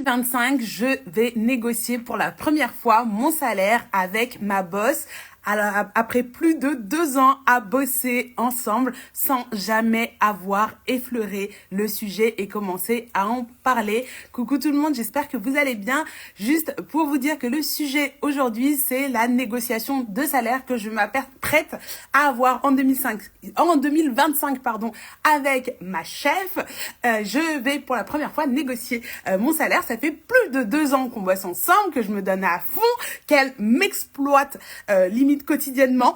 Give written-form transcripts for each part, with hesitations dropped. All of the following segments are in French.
2025, je vais négocier pour la première fois mon salaire avec ma boss. Alors, après plus de 2 ans à bosser ensemble sans jamais avoir effleuré le sujet et commencer à en parler. Coucou tout le monde, j'espère que vous allez bien. Juste pour vous dire que le sujet aujourd'hui, c'est la négociation de salaire que je m'apprête à avoir en 2025 avec ma chef. Je vais pour la première fois négocier mon salaire. Ça fait plus de 2 ans qu'on bosse ensemble, que je me donne à fond, qu'elle m'exploite limite quotidiennement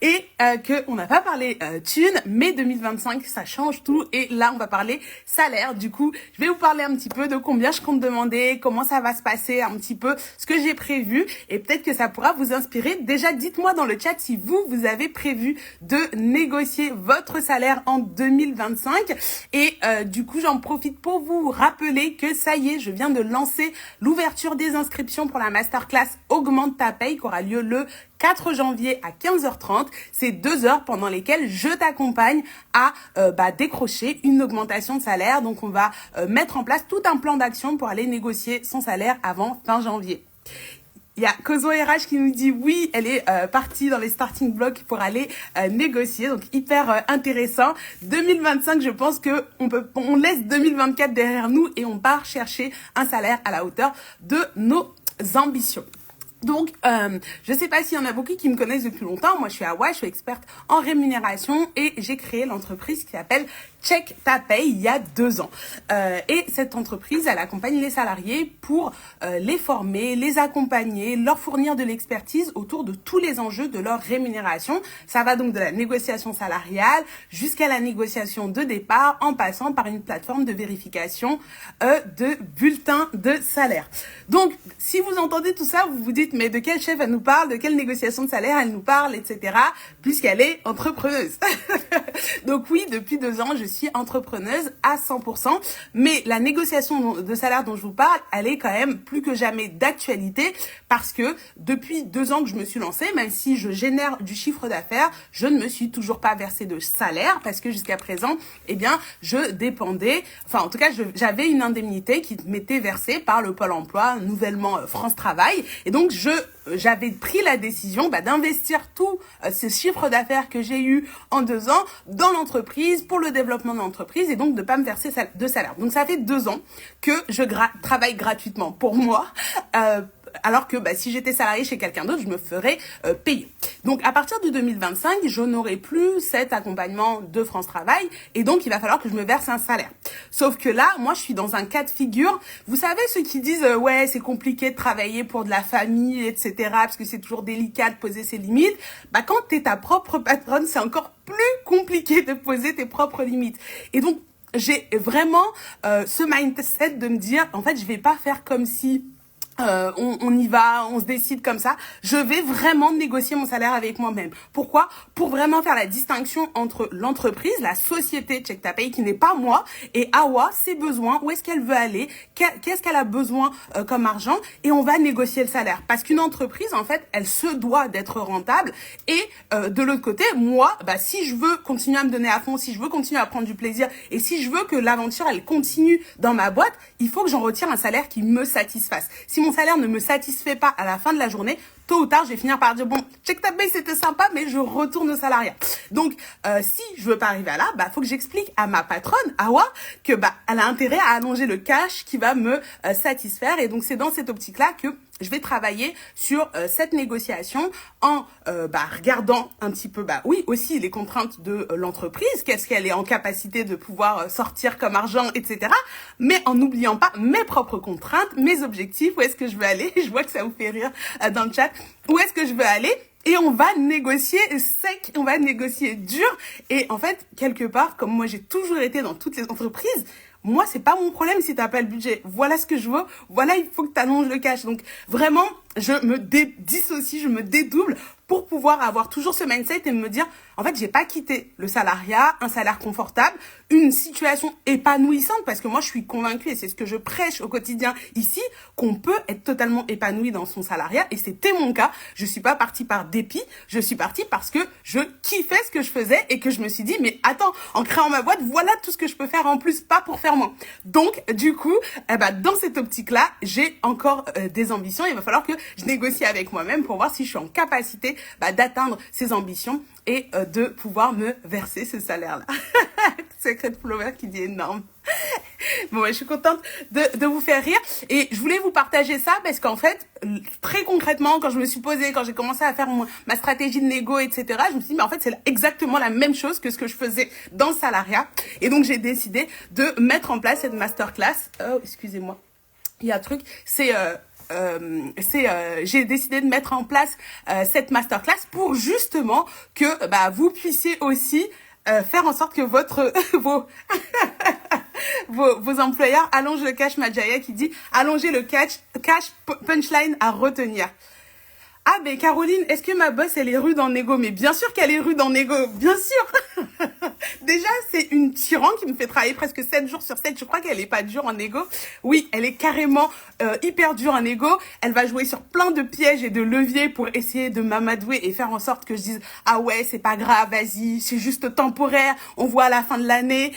et que on n'a pas parlé thunes, mais 2025 ça change tout et là on va parler salaire. Du coup je vais vous parler un petit peu de combien je compte demander, comment ça va se passer, un petit peu ce que j'ai prévu et peut-être que ça pourra vous inspirer. Déjà dites-moi dans le chat si vous avez prévu de négocier votre salaire en 2025 et du coup j'en profite pour vous rappeler que ça y est, je viens de lancer l'ouverture des inscriptions pour la masterclass Augmente ta paye qui aura lieu le 4 janvier à 15h30, c'est 2 heures pendant lesquelles je t'accompagne à décrocher une augmentation de salaire. Donc on va mettre en place tout un plan d'action pour aller négocier son salaire avant fin janvier. Il y a Cozo RH qui nous dit oui, elle est partie dans les starting blocks pour aller négocier, donc hyper intéressant. 2025, je pense que on laisse 2024 derrière nous et on part chercher un salaire à la hauteur de nos ambitions. Donc, je sais pas s'il y en a beaucoup qui me connaissent depuis longtemps. Moi, je suis Awa, je suis experte en rémunération et j'ai créé l'entreprise qui s'appelle Check ta paye il y a 2 ans. Et cette entreprise, elle accompagne les salariés pour les former, les accompagner, leur fournir de l'expertise autour de tous les enjeux de leur rémunération. Ça va donc de la négociation salariale jusqu'à la négociation de départ en passant par une plateforme de vérification de bulletins de salaire. Donc, si vous entendez tout ça, vous vous dites mais de quel chef elle nous parle, de quelle négociation de salaire elle nous parle, etc. puisqu'elle est entrepreneuse. Donc oui, depuis 2 ans, je suis entrepreneuse à 100%, mais la négociation de salaire dont je vous parle, elle est quand même plus que jamais d'actualité parce que depuis 2 ans que je me suis lancée, même si je génère du chiffre d'affaires, je ne me suis toujours pas versée de salaire parce que jusqu'à présent, je dépendais, en tout cas, j'avais une indemnité qui m'était versée par le Pôle emploi, nouvellement France Travail, et donc j'avais pris la décision d'investir tout ce chiffre d'affaires que j'ai eu en 2 ans dans l'entreprise pour le développement de l'entreprise et donc de pas me verser de salaire. Donc ça fait 2 ans que je travaille gratuitement pour moi. Alors que si j'étais salariée chez quelqu'un d'autre, je me ferais payer. Donc à partir de 2025, je n'aurai plus cet accompagnement de France Travail et donc il va falloir que je me verse un salaire. Sauf que là, moi je suis dans un cas de figure, vous savez ceux qui disent ouais c'est compliqué de travailler pour de la famille, etc. parce que c'est toujours délicat de poser ses limites. Quand t'es ta propre patronne, c'est encore plus compliqué de poser tes propres limites. Et donc j'ai vraiment ce mindset de me dire en fait je vais pas faire comme si on y va, on se décide comme ça. Je vais vraiment négocier mon salaire avec moi-même. Pourquoi? Pour vraiment faire la distinction entre l'entreprise, la société Check ta paye qui n'est pas moi, et Awa, ses besoins, où est-ce qu'elle veut aller, qu'est-ce qu'elle a besoin comme argent, et on va négocier le salaire. Parce qu'une entreprise, en fait, elle se doit d'être rentable. Et de l'autre côté, moi, si je veux continuer à me donner à fond, si je veux continuer à prendre du plaisir, et si je veux que l'aventure, elle continue dans ma boîte, il faut que j'en retire un salaire qui me satisfasse. Si mon salaire ne me satisfait pas à la fin de la journée, tôt ou tard, je vais finir par dire, bon, Check ta paye, c'était sympa, mais je retourne au salariat. Donc, si je veux pas arriver à là, faut que j'explique à ma patronne, Awa, que, elle a intérêt à allonger le cash qui va me satisfaire. Et donc, c'est dans cette optique-là que je vais travailler sur cette négociation en regardant un petit peu, oui, aussi les contraintes de l'entreprise, qu'est-ce qu'elle est en capacité de pouvoir sortir comme argent, etc. Mais en n'oubliant pas mes propres contraintes, mes objectifs, où est-ce que je veux aller. Je vois que ça vous fait rire dans le chat. Où est-ce que je veux aller? Et on va négocier sec, on va négocier dur. Et en fait, quelque part, comme moi j'ai toujours été dans toutes les entreprises, moi, c'est pas mon problème si t'as pas le budget. Voilà ce que je veux. Voilà, il faut que t'allonges le cash. Donc, vraiment, je me dissocie, je me dédouble pour pouvoir avoir toujours ce mindset et me dire, en fait, j'ai pas quitté le salariat, un salaire confortable, une situation épanouissante, parce que moi, je suis convaincue, et c'est ce que je prêche au quotidien ici, qu'on peut être totalement épanoui dans son salariat, et c'était mon cas. Je suis pas partie par dépit, je suis partie parce que je kiffais ce que je faisais, et que je me suis dit, mais attends, en créant ma boîte, voilà tout ce que je peux faire en plus, pas pour faire moins. Donc, du coup, dans cette optique-là, j'ai encore des ambitions. Il va falloir que je négocie avec moi-même pour voir si je suis en capacité d'atteindre ces ambitions et de pouvoir me verser ce salaire-là. Secret Flower qui dit énorme. Bon, je suis contente de vous faire rire. Et je voulais vous partager ça parce qu'en fait, très concrètement, quand je me suis posée, quand j'ai commencé à faire ma stratégie de négo, etc., je me suis dit, mais en fait, c'est exactement la même chose que ce que je faisais dans le salariat. Et donc, j'ai décidé de mettre en place cette masterclass. Oh, excusez-moi. Il y a un truc, j'ai décidé de mettre en place cette masterclass pour justement que vous puissiez aussi faire en sorte que vos employeurs allongent le cash. Majaya qui dit allonger le cash punchline à retenir. Ah, mais Caroline, est-ce que ma boss, elle est rude en égo? Mais bien sûr qu'elle est rude en égo, bien sûr. Déjà, c'est une tyran qui me fait travailler presque 7 jours sur 7. Je crois qu'elle est pas dure en égo. Oui, elle est carrément hyper dure en égo. Elle va jouer sur plein de pièges et de leviers pour essayer de m'amadouer et faire en sorte que je dise « Ah ouais, c'est pas grave, vas-y, c'est juste temporaire, on voit à la fin de l'année. »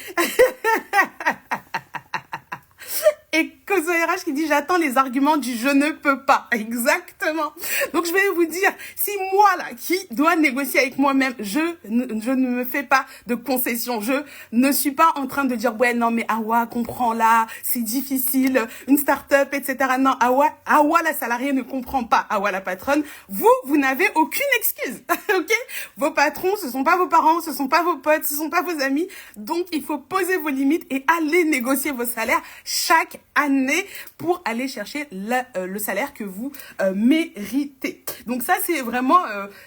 Et Kozo RH qui dit j'attends les arguments du je ne peux pas. Exactement. Donc je vais vous dire, si moi là qui dois négocier avec moi-même, je ne me fais pas de concessions. Je ne suis pas en train de dire ouais non mais Awa comprends là, c'est difficile, une start-up, etc. Non, Awa la salariée ne comprend pas. Awa la patronne, vous n'avez aucune excuse. Ok? Vos patrons, ce sont pas vos parents, ce sont pas vos potes, ce sont pas vos amis. Donc il faut poser vos limites et aller négocier vos salaires chaque année pour aller chercher le salaire que vous méritez. Donc ça, c'est vraiment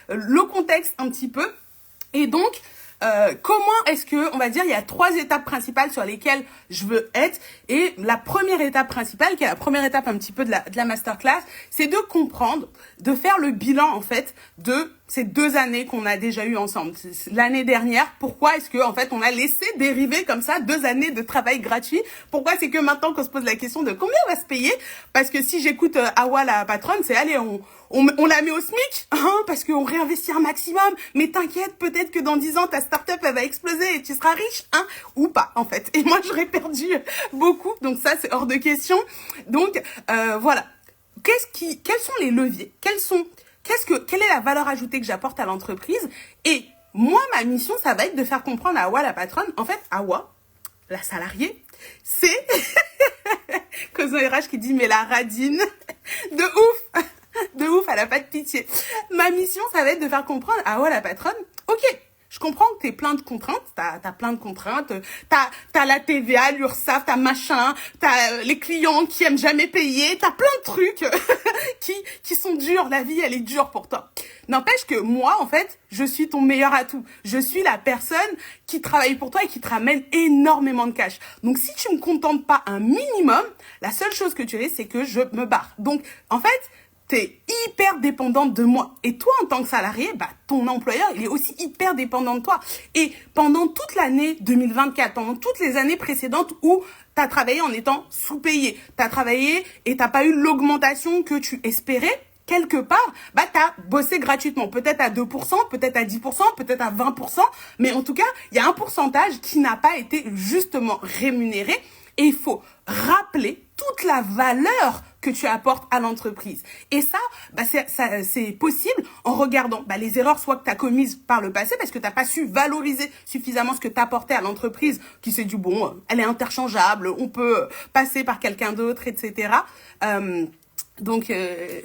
le contexte un petit peu. Et donc, comment est-ce que, on va dire, il y a 3 étapes principales sur lesquelles je veux être. Et la première étape principale, qui est la première étape un petit peu de la masterclass, c'est de comprendre, de faire le bilan, en fait, de ces 2 années qu'on a déjà eues ensemble. L'année dernière, pourquoi est-ce que, en fait, on a laissé dériver comme ça 2 années de travail gratuit? Pourquoi c'est que maintenant qu'on se pose la question de combien on va se payer? Parce que si j'écoute Awa, la patronne, c'est allez, on la met au SMIC, hein, parce qu'on réinvestit un maximum. Mais t'inquiète, peut-être que dans 10 ans, ta start-up, elle va exploser et tu seras riche, hein, ou pas, en fait. Et moi, j'aurais perdu beaucoup. Donc ça, c'est hors de question. Donc, voilà. Quels sont les leviers? Quelle est la valeur ajoutée que j'apporte à l'entreprise? Et moi, ma mission, ça va être de faire comprendre à Awa, la patronne, en fait, Awa, la salariée, c'est Kozo RH qui dit, mais la radine, de ouf. De ouf, elle a pas de pitié. Ma mission, ça va être de faire comprendre à Awa, la patronne, ok, je comprends que t'es plein de contraintes, t'as plein de contraintes, t'as la TVA, l'URSSAF, t'as machin, t'as les clients qui aiment jamais payer, t'as plein de trucs qui sont durs, la vie elle est dure pour toi. N'empêche que moi, en fait, je suis ton meilleur atout. Je suis la personne qui travaille pour toi et qui te ramène énormément de cash. Donc si tu me contentes pas un minimum, la seule chose que tu risques, c'est que je me barre. Donc en fait, t'es hyper dépendante de moi. Et toi, en tant que salarié, ton employeur, il est aussi hyper dépendant de toi. Et pendant toute l'année 2024, pendant toutes les années précédentes où t'as travaillé en étant sous-payé, t'as travaillé et t'as pas eu l'augmentation que tu espérais, quelque part, t'as bossé gratuitement. Peut-être à 2%, peut-être à 10%, peut-être à 20%. Mais en tout cas, il y a un pourcentage qui n'a pas été justement rémunéré. Et il faut rappeler toute la valeur que tu apportes à l'entreprise. Et ça, c'est possible en regardant les erreurs soit que tu as commises par le passé parce que tu n'as pas su valoriser suffisamment ce que tu apportais à l'entreprise qui s'est dit, bon, elle est interchangeable, on peut passer par quelqu'un d'autre, etc. Donc,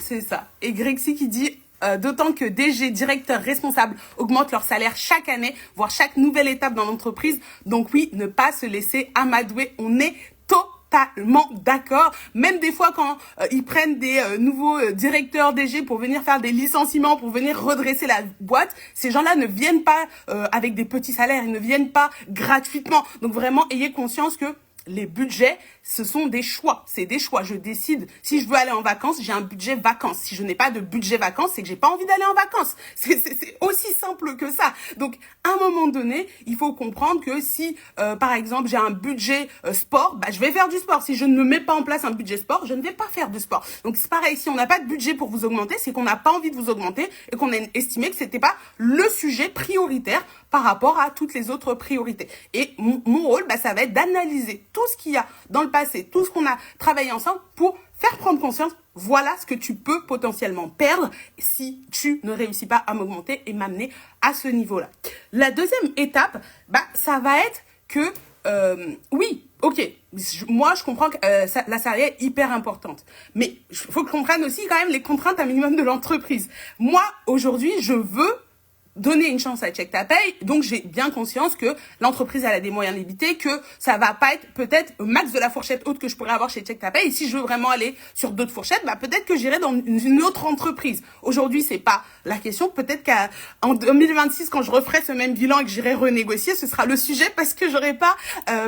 c'est ça. Et Grexy qui dit... d'autant que DG, directeur, responsable augmentent leur salaire chaque année, voire chaque nouvelle étape dans l'entreprise. Donc oui, ne pas se laisser amadouer. On est totalement d'accord. Même des fois quand ils prennent des nouveaux directeurs DG pour venir faire des licenciements, pour venir redresser la boîte, ces gens-là ne viennent pas avec des petits salaires, ils ne viennent pas gratuitement. Donc vraiment, ayez conscience que les budgets, ce sont des choix. C'est des choix. Je décide si je veux aller en vacances, j'ai un budget vacances. Si je n'ai pas de budget vacances, c'est que j'ai pas envie d'aller en vacances. C'est aussi simple que ça. Donc, à un moment donné, il faut comprendre que si, par exemple, j'ai un budget sport, je vais faire du sport. Si je ne mets pas en place un budget sport, je ne vais pas faire de sport. Donc, c'est pareil. Si on n'a pas de budget pour vous augmenter, c'est qu'on n'a pas envie de vous augmenter et qu'on a estimé que c'était pas le sujet prioritaire par rapport à toutes les autres priorités. Et mon rôle, ça va être d'analyser tout ce qu'il y a dans le passé, tout ce qu'on a travaillé ensemble pour faire prendre conscience, voilà ce que tu peux potentiellement perdre si tu ne réussis pas à m'augmenter et m'amener à ce niveau-là. La deuxième étape, ça va être que, oui, ok, moi je comprends que la salariée est hyper importante, mais il faut que je comprenne aussi quand même les contraintes un minimum de l'entreprise. Moi, aujourd'hui, je veux donner une chance à Check Ta Paye, donc j'ai bien conscience que l'entreprise elle a des moyens limités, que ça va pas être peut-être au max de la fourchette haute que je pourrais avoir chez Check Ta Paye. Et si je veux vraiment aller sur d'autres fourchettes, peut-être que j'irai dans une autre entreprise. Aujourd'hui, c'est pas la question. Peut-être qu'en 2026, quand je referai ce même bilan et que j'irai renégocier, ce sera le sujet parce que j'aurai pas,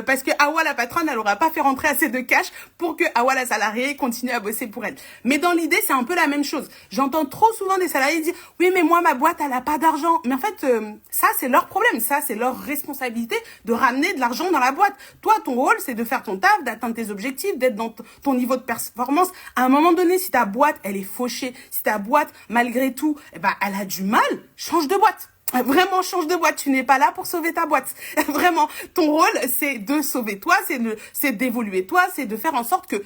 parce que Awa la patronne, elle aura pas fait rentrer assez de cash pour que Awa la salariée continue à bosser pour elle. Mais dans l'idée, c'est un peu la même chose. J'entends trop souvent des salariés dire oui, mais moi ma boîte elle a pas d'argent. Mais en fait, ça, c'est leur problème. Ça, c'est leur responsabilité de ramener de l'argent dans la boîte. Toi, ton rôle, c'est de faire ton taf, d'atteindre tes objectifs, d'être dans ton niveau de performance. À un moment donné, si ta boîte, elle est fauchée, si ta boîte, malgré tout, elle a du mal, change de boîte. Vraiment, change de boîte. Tu n'es pas là pour sauver ta boîte. Vraiment, ton rôle, c'est de sauver toi, c'est d'évoluer toi, c'est de faire en sorte que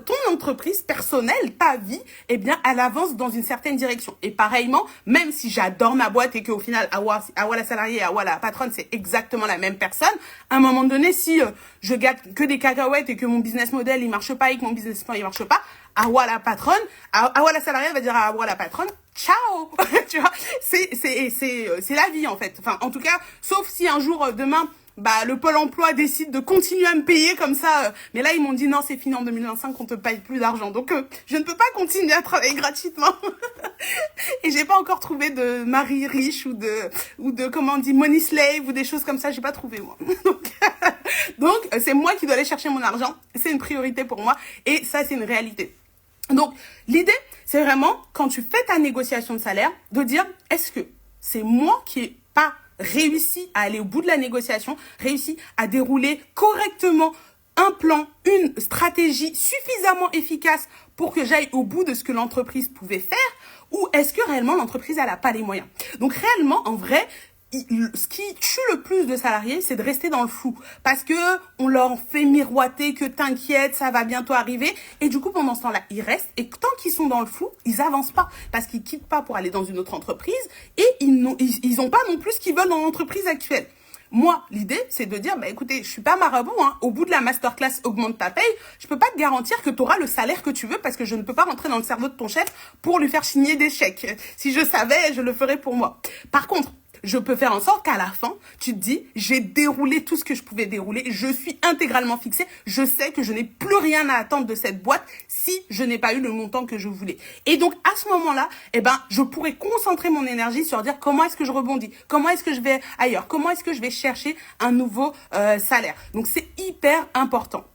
ton entreprise personnelle, ta vie, elle avance dans une certaine direction. Et pareillement, même si j'adore ma boîte et qu'au final, Awa la salariée et Awa la patronne, c'est exactement la même personne, à un moment donné, si je gâte que des cacahuètes et que mon business model, il marche pas et que mon business plan, il marche pas, Awa la patronne, Awa la salariée va dire à Awa la patronne, ciao. Tu vois, c'est la vie, en fait. Enfin, en tout cas, sauf si un jour, demain, le Pôle emploi décide de continuer à me payer comme ça. Mais là, ils m'ont dit non, c'est fini en 2025, on te paye plus d'argent. Donc, je ne peux pas continuer à travailler gratuitement. Et j'ai pas encore trouvé de mari riche ou de comment on dit, money slave ou des choses comme ça. J'ai pas trouvé, moi. Donc, c'est moi qui dois aller chercher mon argent. C'est une priorité pour moi. Et ça, c'est une réalité. Donc, l'idée, c'est vraiment, quand tu fais ta négociation de salaire, de dire, est-ce que c'est moi qui ai pas réussi à aller au bout de la négociation, réussi à dérouler correctement un plan, une stratégie suffisamment efficace pour que j'aille au bout de ce que l'entreprise pouvait faire, ou est-ce que réellement l'entreprise elle a pas les moyens. Donc réellement, en vrai, ce qui tue le plus de salariés, c'est de rester dans le flou. Parce que on leur fait miroiter que t'inquiète, ça va bientôt arriver. Et du coup, pendant ce temps-là, ils restent. Et tant qu'ils sont dans le flou, ils avancent pas. Parce qu'ils quittent pas pour aller dans une autre entreprise. Et ils ont pas non plus ce qu'ils veulent dans l'entreprise actuelle. Moi, l'idée, c'est de dire, écoutez, je suis pas marabout, hein. Au bout de la masterclass augmente ta paye, je peux pas te garantir que tu auras le salaire que tu veux parce que je ne peux pas rentrer dans le cerveau de ton chef pour lui faire signer des chèques. Si je savais, je le ferais pour moi. Par contre, je peux faire en sorte qu'à la fin, tu te dis, j'ai déroulé tout ce que je pouvais dérouler, je suis intégralement fixée, je sais que je n'ai plus rien à attendre de cette boîte si je n'ai pas eu le montant que je voulais. Et donc, à ce moment-là, je pourrais concentrer mon énergie sur dire comment est-ce que je rebondis, comment est-ce que je vais ailleurs, comment est-ce que je vais chercher un nouveau salaire. Donc, c'est hyper important.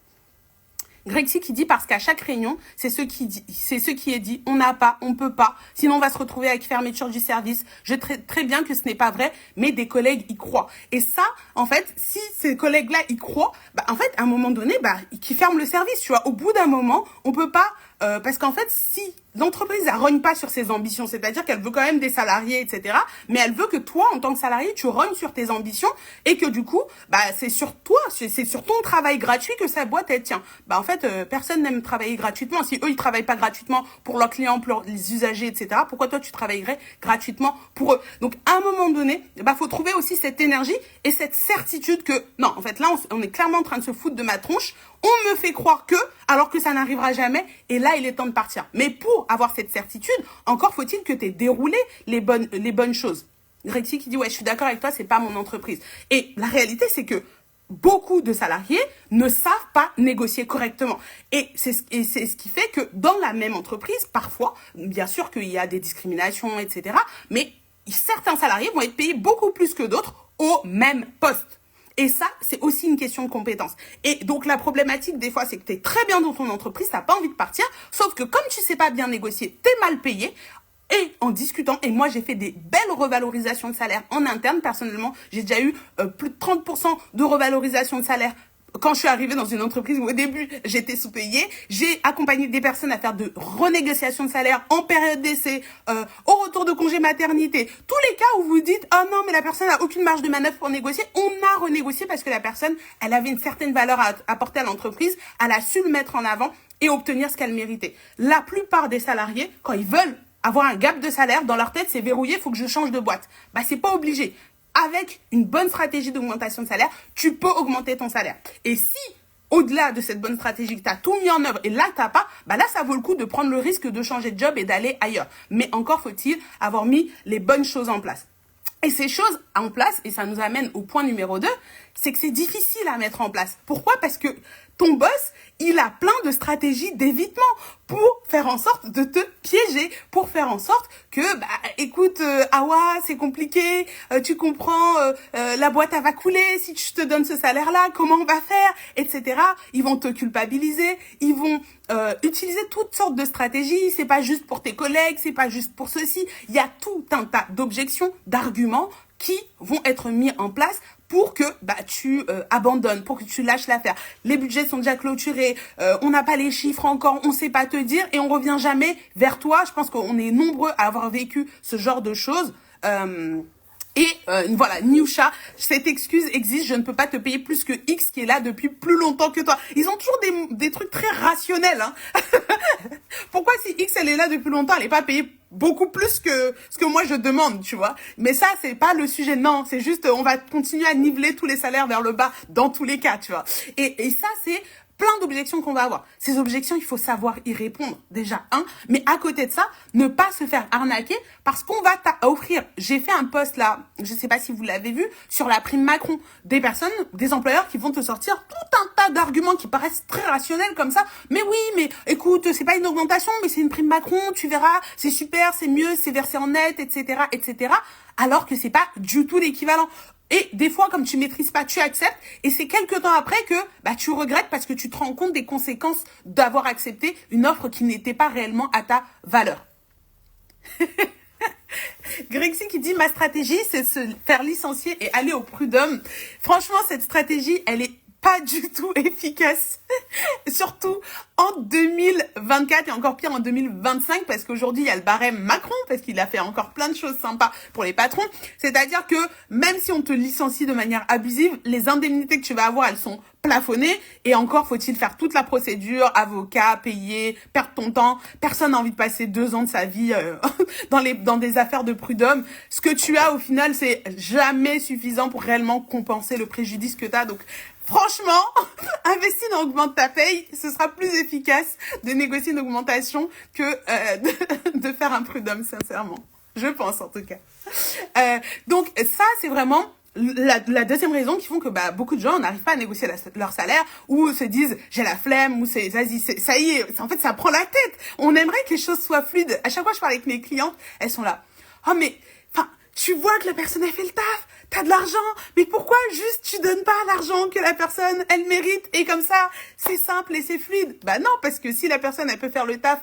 Grexy qui dit parce qu'à chaque réunion, c'est ce qui est dit, on n'a pas, on peut pas, sinon on va se retrouver avec fermeture du service. Je sais très bien que ce n'est pas vrai, mais des collègues y croient. Et ça, en fait, si ces collègues-là y croient, en fait, à un moment donné, qui ferment le service, tu vois. Au bout d'un moment, on peut pas, parce qu'en fait, si l'entreprise elle rogne pas sur ses ambitions, c'est-à-dire qu'elle veut quand même des salariés, etc. Mais elle veut que toi, en tant que salarié, tu rognes sur tes ambitions et que du coup, c'est sur toi, c'est sur ton travail gratuit que sa boîte elle tient. En fait, personne n'aime travailler gratuitement. Si eux ils travaillent pas gratuitement pour leurs clients, pour les usagers, etc. Pourquoi toi tu travaillerais gratuitement pour eux? Donc à un moment donné, faut trouver aussi cette énergie et cette certitude que non, en fait là on est clairement en train de se foutre de ma tronche. On me fait croire que, alors que ça n'arrivera jamais, et là, il est temps de partir. Mais pour avoir cette certitude, encore faut-il que tu aies déroulé les bonnes choses. Grexy qui dit, ouais, je suis d'accord avec toi, c'est pas mon entreprise. Et la réalité, c'est que beaucoup de salariés ne savent pas négocier correctement. Et c'est ce qui fait que dans la même entreprise, parfois, bien sûr qu'il y a des discriminations, etc., mais certains salariés vont être payés beaucoup plus que d'autres au même poste. Et ça, c'est aussi une question de compétence. Et donc, la problématique, des fois, c'est que tu es très bien dans ton entreprise, tu n'as pas envie de partir, sauf que comme tu sais pas bien négocier, tu es mal payé. Et en discutant, et moi j'ai fait des belles revalorisations de salaire en interne, personnellement, j'ai déjà eu plus de 30% de revalorisation de salaire quand je suis arrivée dans une entreprise où au début j'étais sous-payée. J'ai accompagné des personnes à faire de renégociations de salaire en période d'essai, au retour de congé maternité. Tous les cas où vous dites « Oh non, mais la personne n'a aucune marge de manœuvre pour négocier », on a renégocié parce que la personne, elle avait une certaine valeur à apporter à l'entreprise, elle a su le mettre en avant et obtenir ce qu'elle méritait. La plupart des salariés, quand ils veulent avoir un gap de salaire, dans leur tête, c'est verrouillé, il faut que je change de boîte. Bah, c'est pas obligé. Avec une bonne stratégie d'augmentation de salaire, tu peux augmenter ton salaire. Et si, au-delà de cette bonne stratégie que tu as tout mis en œuvre et là, tu n'as pas, bah là, ça vaut le coup de prendre le risque de changer de job et d'aller ailleurs. Mais encore faut-il avoir mis les bonnes choses en place. Et ces choses en place, et ça nous amène au point numéro 2, c'est que c'est difficile à mettre en place. Pourquoi? Parce que ton boss, il a plein de stratégies d'évitement pour faire en sorte de te piéger, pour faire en sorte que, bah, écoute, Awa, c'est compliqué, tu comprends, la boîte, elle va couler si je te donne ce salaire-là, comment on va faire, etc. Ils vont te culpabiliser, ils vont utiliser toutes sortes de stratégies, c'est pas juste pour tes collègues, c'est pas juste pour ceci, il y a tout un tas d'objections, d'arguments qui vont être mis en place pour que tu abandonnes, pour que tu lâches l'affaire. Les budgets sont déjà clôturés, on n'a pas les chiffres encore, on sait pas te dire et on revient jamais vers toi. Je pense qu'on est nombreux à avoir vécu ce genre de choses. Voilà, Niusha, cette excuse existe, je ne peux pas te payer plus que X qui est là depuis plus longtemps que toi. Ils ont toujours des trucs très rationnels. Hein. Pourquoi si X elle est là depuis longtemps, elle n'est pas payée beaucoup plus que ce que moi je demande, tu vois. Mais ça, c'est pas le sujet, non. C'est juste, on va continuer à niveler tous les salaires vers le bas dans tous les cas, tu vois. Et ça, c'est plein d'objections qu'on va avoir. Ces objections, il faut savoir y répondre, déjà, mais à côté de ça, ne pas se faire arnaquer parce qu'on va t'offrir. J'ai fait un post là, je sais pas si vous l'avez vu, sur la prime Macron. Des personnes, des employeurs qui vont te sortir tout un tas d'arguments qui paraissent très rationnels comme ça. Mais oui, mais écoute, c'est pas une augmentation, mais c'est une prime Macron, tu verras, c'est super, c'est mieux, c'est versé en net, etc., etc. Alors que c'est pas du tout l'équivalent. Et des fois, comme tu maîtrises pas, tu acceptes. Et c'est quelques temps après que tu regrettes parce que tu te rends compte des conséquences d'avoir accepté une offre qui n'était pas réellement à ta valeur. Grexy qui dit « Ma stratégie, c'est de se faire licencier et aller au prud'homme. » Franchement, cette stratégie, elle est pas du tout efficace. Surtout en 2024 et encore pire en 2025 parce qu'aujourd'hui, il y a le barème Macron parce qu'il a fait encore plein de choses sympas pour les patrons. C'est-à-dire que même si on te licencie de manière abusive, les indemnités que tu vas avoir, elles sont plafonnées et encore faut-il faire toute la procédure, avocat, payer, perdre ton temps. Personne n'a envie de passer 2 ans de sa vie dans des affaires de prud'homme. Ce que tu as au final, c'est jamais suffisant pour réellement compenser le préjudice que tu as. Donc franchement, investis dans augmente ta paye, ce sera plus efficace de négocier une augmentation que de faire un prud'homme, sincèrement. Je pense en tout cas. Donc ça, c'est vraiment la deuxième raison qui font que beaucoup de gens n'arrivent pas à négocier leur salaire ou se disent j'ai la flemme ou vas-y, ça y est, en fait ça prend la tête. On aimerait que les choses soient fluides. À chaque fois que je parle avec mes clientes, elles sont là. Oh mais, tu vois que la personne a fait le taf, t'as de l'argent, mais pourquoi juste tu donnes pas l'argent que la personne elle mérite et comme ça c'est simple et c'est fluide? Non, parce que si la personne elle peut faire le taf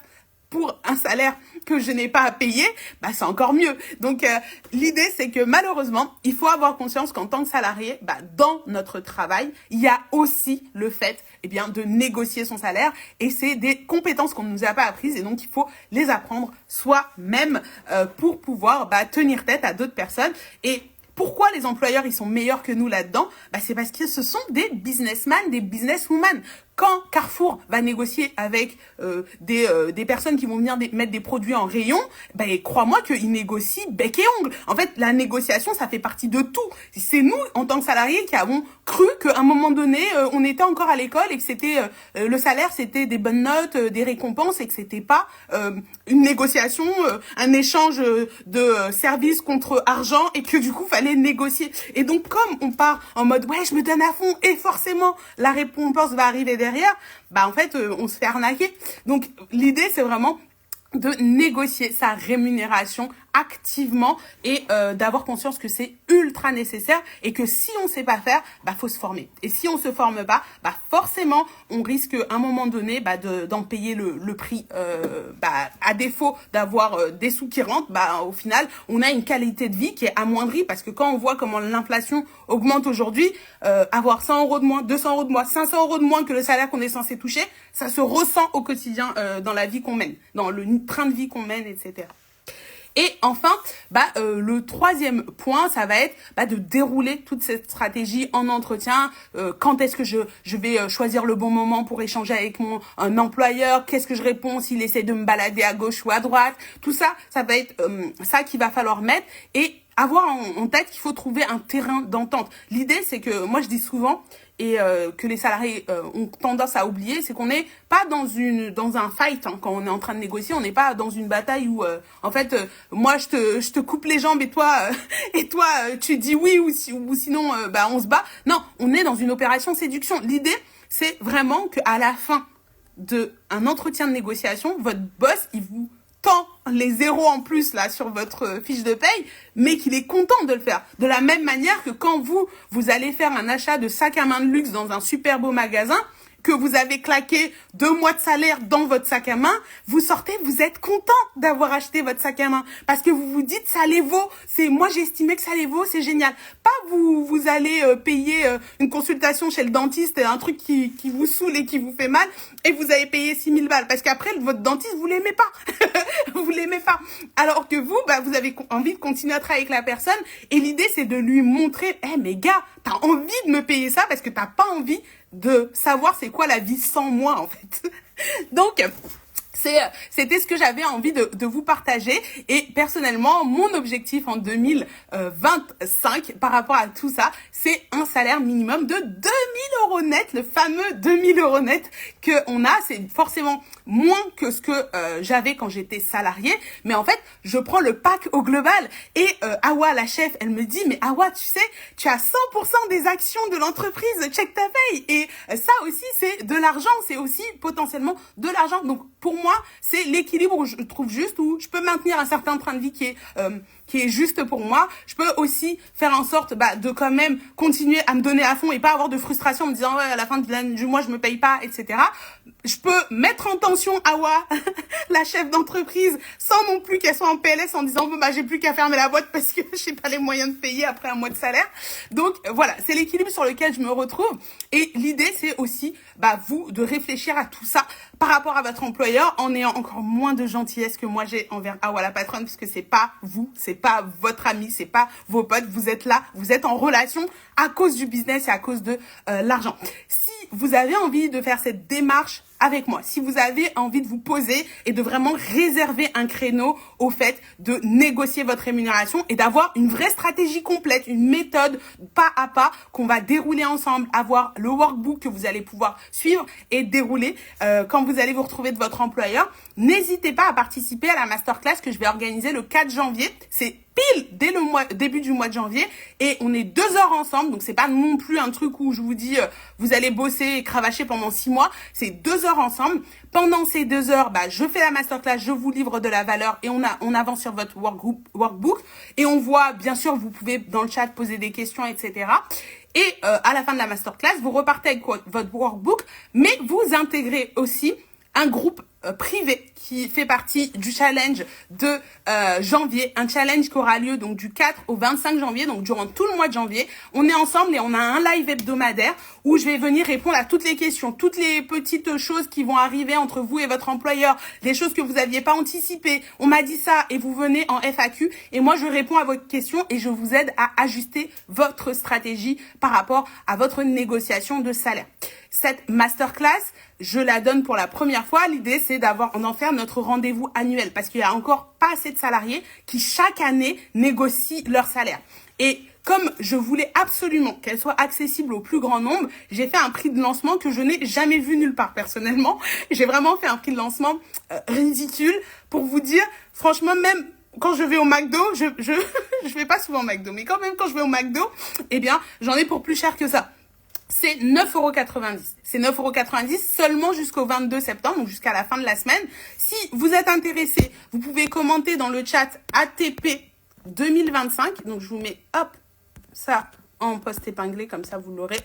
pour un salaire que je n'ai pas à payer, c'est encore mieux. Donc l'idée c'est que malheureusement, il faut avoir conscience qu'en tant que salarié, dans notre travail, il y a aussi le fait de négocier son salaire et c'est des compétences qu'on ne nous a pas apprises et donc il faut les apprendre soi-même pour pouvoir tenir tête à d'autres personnes. Et pourquoi les employeurs ils sont meilleurs que nous là-dedans? C'est parce que ce sont des businessmen, des businesswomen. Quand Carrefour va négocier avec des personnes qui vont venir mettre des produits en rayon, crois-moi qu'ils négocient bec et ongle. En fait, la négociation, ça fait partie de tout. C'est nous, en tant que salariés, qui avons cru qu'à un moment donné, on était encore à l'école et que c'était le salaire, c'était des bonnes notes, des récompenses et que c'était pas une négociation, un échange de services contre argent et que du coup, fallait négocier. Et donc, comme on part en mode, ouais, je me donne à fond et forcément, la récompense va arriver derrière, en fait, on se fait arnaquer. Donc, l'idée, c'est vraiment de négocier sa rémunération activement et d'avoir conscience que c'est ultra nécessaire et que si on sait pas faire, faut se former. Et si on se forme pas, forcément on risque à un moment donné d'en payer le prix. À défaut d'avoir des sous qui rentrent, au final on a une qualité de vie qui est amoindrie parce que quand on voit comment l'inflation augmente aujourd'hui, avoir 100 € de moins, 200 € de moins, 500 € de moins que le salaire qu'on est censé toucher, ça se ressent au quotidien dans la vie qu'on mène, dans le train de vie qu'on mène, etc. Et enfin, le troisième point, ça va être de dérouler toute cette stratégie en entretien. Quand est-ce que je vais choisir le bon moment pour échanger avec un employeur? Qu'est-ce que je réponds s'il essaie de me balader à gauche ou à droite? Tout ça, ça va être ça qu'il va falloir mettre et avoir en tête qu'il faut trouver un terrain d'entente. L'idée, c'est que moi, je dis souvent et que les salariés ont tendance à oublier, c'est qu'on n'est pas dans un fight quand on est en train de négocier. On n'est pas dans une bataille où moi je te coupe les jambes et toi tu dis oui ou sinon on se bat. Non, on est dans une opération séduction. L'idée, c'est vraiment qu'à la fin de un entretien de négociation, votre boss, il vous tend les zéros en plus là sur votre fiche de paye, mais qu'il est content de le faire. De la même manière que quand vous allez faire un achat de sac à main de luxe dans un super beau magasin, que vous avez claqué 2 mois de salaire dans votre sac à main, vous sortez, vous êtes content d'avoir acheté votre sac à main parce que vous vous dites ça les vaut. Moi j'ai estimé que ça les vaut, c'est génial. Pas vous allez payer une consultation chez le dentiste, un truc qui vous saoule et qui vous fait mal et vous avez payé 6 000 balles parce qu'après votre dentiste vous l'aimez pas. Vous l'aimez pas. Alors que vous avez envie de continuer à travailler avec la personne et l'idée c'est de lui montrer mais gars, t'as envie de me payer ça parce que t'as pas envie de savoir c'est quoi la vie sans moi en fait. Donc c'était ce que j'avais envie de vous partager et personnellement mon objectif en 2025 par rapport à tout ça, c'est un salaire minimum de 2 000 € net, le fameux 2 000 € net que on a. C'est forcément moins que ce que j'avais quand j'étais salariée, mais en fait je prends le pack au global et Awa la chef, elle me dit mais Awa, tu sais, tu as 100% des actions de l'entreprise, check ta paye. Et ça aussi c'est de l'argent, c'est aussi potentiellement de l'argent. Donc pour moi c'est l'équilibre où je trouve juste, où je peux maintenir un certain train de vie qui est juste pour moi. Je peux aussi faire en sorte de quand même continuer à me donner à fond et pas avoir de frustration en me disant ouais, à la fin du mois je me paye pas, etc. Je peux mettre en tension Awa, la chef d'entreprise, sans non plus qu'elle soit en PLS en disant j'ai plus qu'à fermer la boîte parce que j'ai pas les moyens de payer après un mois de salaire. Donc voilà, c'est l'équilibre sur lequel je me retrouve. Et l'idée c'est aussi vous de réfléchir à tout ça par rapport à votre employeur en ayant encore moins de gentillesse que moi j'ai envers Awa la patronne, puisque c'est pas vous, c'est pas votre ami, c'est pas vos potes, vous êtes là, vous êtes en relation à cause du business et à cause de l'argent. Si vous avez envie de faire cette démarche avec moi, si vous avez envie de vous poser et de vraiment réserver un créneau au fait de négocier votre rémunération et d'avoir une vraie stratégie complète, une méthode pas à pas qu'on va dérouler ensemble, avoir le workbook que vous allez pouvoir suivre et dérouler quand vous allez vous retrouver de votre employeur, n'hésitez pas à participer à la masterclass que je vais organiser le 4 janvier. C'est pile dès début du mois de janvier et on est 2 heures ensemble, donc c'est pas non plus un truc où je vous dis vous allez bosser et cravacher pendant 6 mois, c'est 2 heures ensemble. Pendant ces 2 heures, je fais la masterclass, je vous livre de la valeur et on avance sur votre workbook et on voit, bien sûr, vous pouvez dans le chat poser des questions, etc. Et à la fin de la masterclass, vous repartez avec votre workbook, mais vous intégrez aussi un groupe privé qui fait partie du challenge de janvier, un challenge qui aura lieu donc du 4 au 25 janvier, donc durant tout le mois de janvier. On est ensemble et on a un live hebdomadaire où je vais venir répondre à toutes les questions, toutes les petites choses qui vont arriver entre vous et votre employeur, les choses que vous aviez pas anticipées. On m'a dit ça et vous venez en FAQ et moi je réponds à votre question et je vous aide à ajuster votre stratégie par rapport à votre négociation de salaire. Cette masterclass, je la donne pour la première fois. L'idée, c'est d'en faire notre rendez-vous annuel parce qu'il y a encore pas assez de salariés qui chaque année négocient leur salaire. Et comme je voulais absolument qu'elle soit accessible au plus grand nombre, j'ai fait un prix de lancement que je n'ai jamais vu nulle part personnellement. J'ai vraiment fait un prix de lancement ridicule pour vous dire, franchement, même quand je vais au McDo, je vais pas souvent au McDo, mais quand même quand je vais au McDo, eh bien, j'en ai pour plus cher que ça. c'est 9,90 €. C'est 9,90 € seulement jusqu'au 22 septembre, donc jusqu'à la fin de la semaine. Si vous êtes intéressé, vous pouvez commenter dans le chat ATP 2025. Donc, je vous mets, hop, ça en post épinglé, comme ça, vous l'aurez.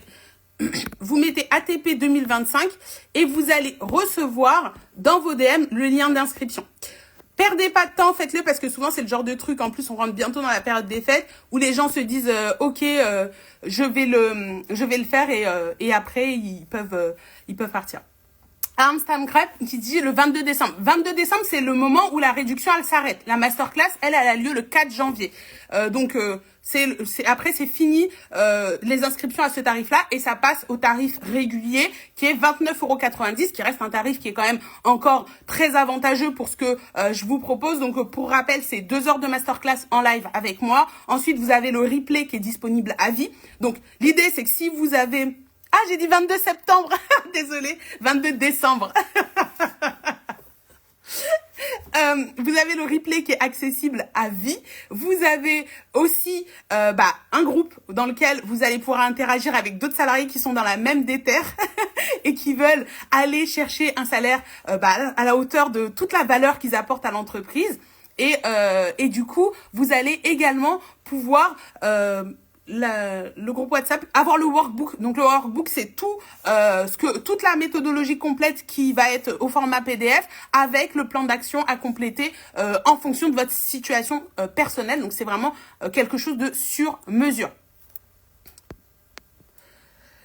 Vous mettez ATP 2025 et vous allez recevoir dans vos DM le lien d'inscription. Perdez pas de temps, faites-le parce que souvent c'est le genre de truc, en plus on rentre bientôt dans la période des fêtes où les gens se disent ok je vais le faire et après ils peuvent partir. Amsterdam qui dit le 22 décembre. 22 décembre, c'est le moment où la réduction, elle s'arrête. La masterclass, elle a lieu le 4 janvier. Après, c'est fini les inscriptions à ce tarif-là et ça passe au tarif régulier qui est 29,90 €, qui reste un tarif qui est quand même encore très avantageux pour ce que je vous propose. Donc, pour rappel, c'est 2 heures de masterclass en live avec moi. Ensuite, vous avez le replay qui est disponible à vie. Donc, l'idée, c'est que si vous avez... Ah, j'ai dit 22 septembre. Désolée. 22 décembre. Vous avez le replay qui est accessible à vie. Vous avez aussi un groupe dans lequel vous allez pouvoir interagir avec d'autres salariés qui sont dans la même déterre et qui veulent aller chercher un salaire à la hauteur de toute la valeur qu'ils apportent à l'entreprise. Et du coup, vous allez également pouvoir... le groupe WhatsApp, avoir le workbook. Donc le workbook, c'est toute la méthodologie complète qui va être au format PDF avec le plan d'action à compléter en fonction de votre situation personnelle. Donc c'est vraiment quelque chose de sur mesure.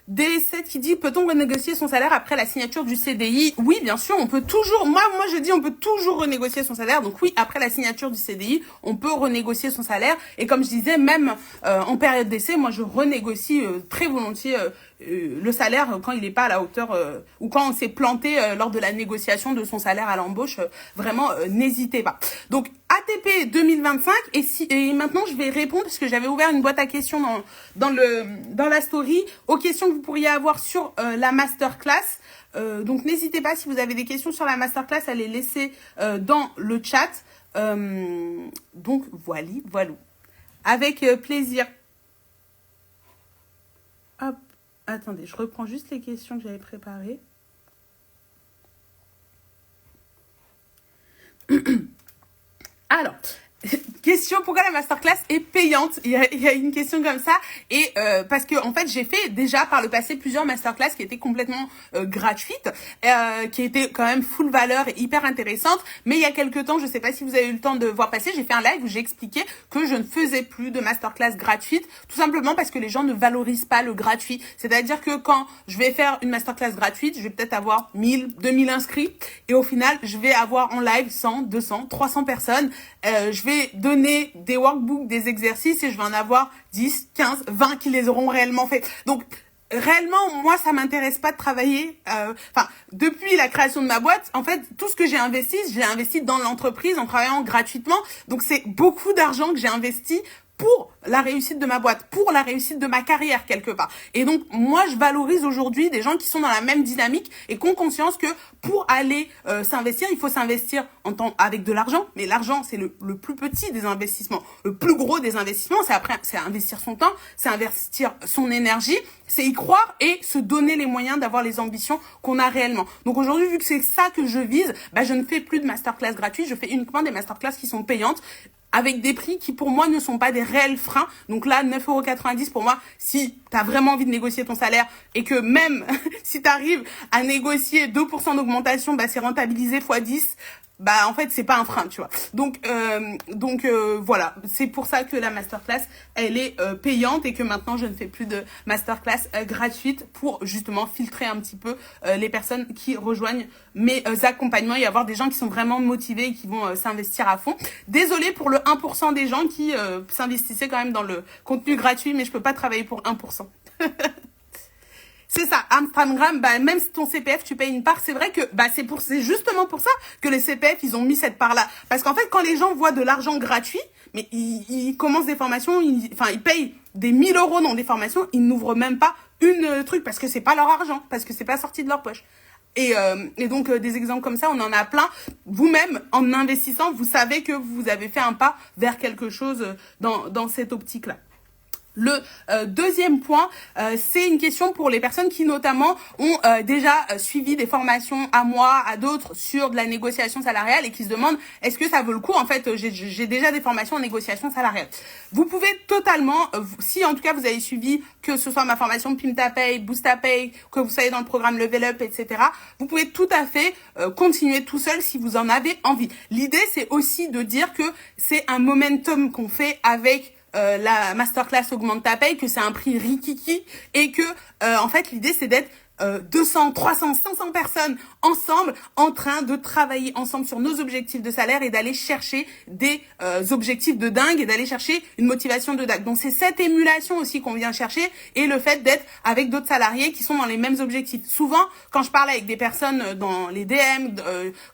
D7 qui dit, peut-on renégocier son salaire après la signature du CDI? Oui, bien sûr, on peut toujours, moi je dis on peut toujours renégocier son salaire. Donc oui, après la signature du CDI, on peut renégocier son salaire. Et comme je disais, même en période d'essai, moi je renégocie très volontiers le salaire quand il n'est pas à la hauteur ou quand on s'est planté lors de la négociation de son salaire à l'embauche. Vraiment, n'hésitez pas. Donc ATP 2025 et maintenant je vais répondre parce que j'avais ouvert une boîte à questions dans la story aux questions que vous pourriez avoir sur la masterclass. Donc n'hésitez pas, si vous avez des questions sur la masterclass, à les laisser dans le chat. Donc voilà. Avec plaisir. Hop, attendez, je reprends juste les questions que j'avais préparées. Alors, question, pourquoi la masterclass est payante? Il y a une question comme ça. Et parce que en fait, j'ai fait déjà par le passé plusieurs masterclass qui étaient complètement gratuites, qui étaient quand même full valeur et hyper intéressantes. Mais il y a quelques temps, je sais pas si vous avez eu le temps de voir passer, j'ai fait un live où j'ai expliqué que je ne faisais plus de masterclass gratuite, tout simplement parce que les gens ne valorisent pas le gratuit. C'est-à-dire que quand je vais faire une masterclass gratuite, je vais peut-être avoir 1000, 2000 inscrits. Et au final, je vais avoir en live 100, 200, 300 personnes. Je vais donner des workbooks, des exercices et je vais en avoir 10, 15, 20 qui les auront réellement fait. Donc, réellement, moi, ça m'intéresse pas de travailler. Depuis la création de ma boîte, en fait, tout ce que j'ai investi dans l'entreprise en travaillant gratuitement. Donc, c'est beaucoup d'argent que j'ai investi pour la réussite de ma boîte, pour la réussite de ma carrière quelque part. Et donc, moi, je valorise aujourd'hui des gens qui sont dans la même dynamique et qui ont conscience que pour aller s'investir, il faut s'investir avec de l'argent. Mais l'argent, c'est le plus petit des investissements. Le plus gros des investissements, c'est investir son temps, c'est investir son énergie, c'est y croire et se donner les moyens d'avoir les ambitions qu'on a réellement. Donc aujourd'hui, vu que c'est ça que je vise, je ne fais plus de masterclass gratuites, je fais uniquement des masterclass qui sont payantes, avec des prix qui pour moi ne sont pas des réels freins. Donc là, 9,90 € pour moi, si tu as vraiment envie de négocier ton salaire et que même si tu arrives à négocier 2% d'augmentation, c'est rentabilisé x 10, en fait, c'est pas un frein, tu vois. Donc voilà, c'est pour ça que la masterclass, elle est payante et que maintenant, je ne fais plus de masterclass gratuite pour justement filtrer un petit peu les personnes qui rejoignent mes accompagnements et avoir des gens qui sont vraiment motivés et qui vont s'investir à fond. Désolée pour le 1% des gens qui s'investissaient quand même dans le contenu gratuit, mais je peux pas travailler pour 1%. C'est ça, Instagram, même si ton CPF, tu payes une part, c'est vrai que c'est justement pour ça que les CPF, ils ont mis cette part-là. Parce qu'en fait, quand les gens voient de l'argent gratuit, mais ils commencent des formations, ils payent des 1000 € dans des formations, ils n'ouvrent même pas une truc parce que c'est pas leur argent, parce que c'est pas sorti de leur poche. Et donc, des exemples comme ça, on en a plein. Vous-même, en investissant, vous savez que vous avez fait un pas vers quelque chose dans cette optique-là. Le deuxième point, c'est une question pour les personnes qui notamment ont déjà suivi des formations à moi, à d'autres sur de la négociation salariale et qui se demandent est-ce que ça vaut le coup. En fait, j'ai déjà des formations en négociation salariale. Vous pouvez totalement, si en tout cas vous avez suivi, que ce soit ma formation Pim Ta Paye, Boost Ta Paye, que vous soyez dans le programme Level Up, etc., vous pouvez tout à fait continuer tout seul si vous en avez envie. L'idée, c'est aussi de dire que c'est un momentum qu'on fait avec la masterclass Augmente Ta Paye, que c'est un prix rikiki et que en fait l'idée c'est d'être 200, 300, 500 personnes ensemble en train de travailler ensemble sur nos objectifs de salaire et d'aller chercher des objectifs de dingue et d'aller chercher une motivation de dingue. Donc c'est cette émulation aussi qu'on vient chercher et le fait d'être avec d'autres salariés qui sont dans les mêmes objectifs. Souvent, quand je parle avec des personnes dans les DM,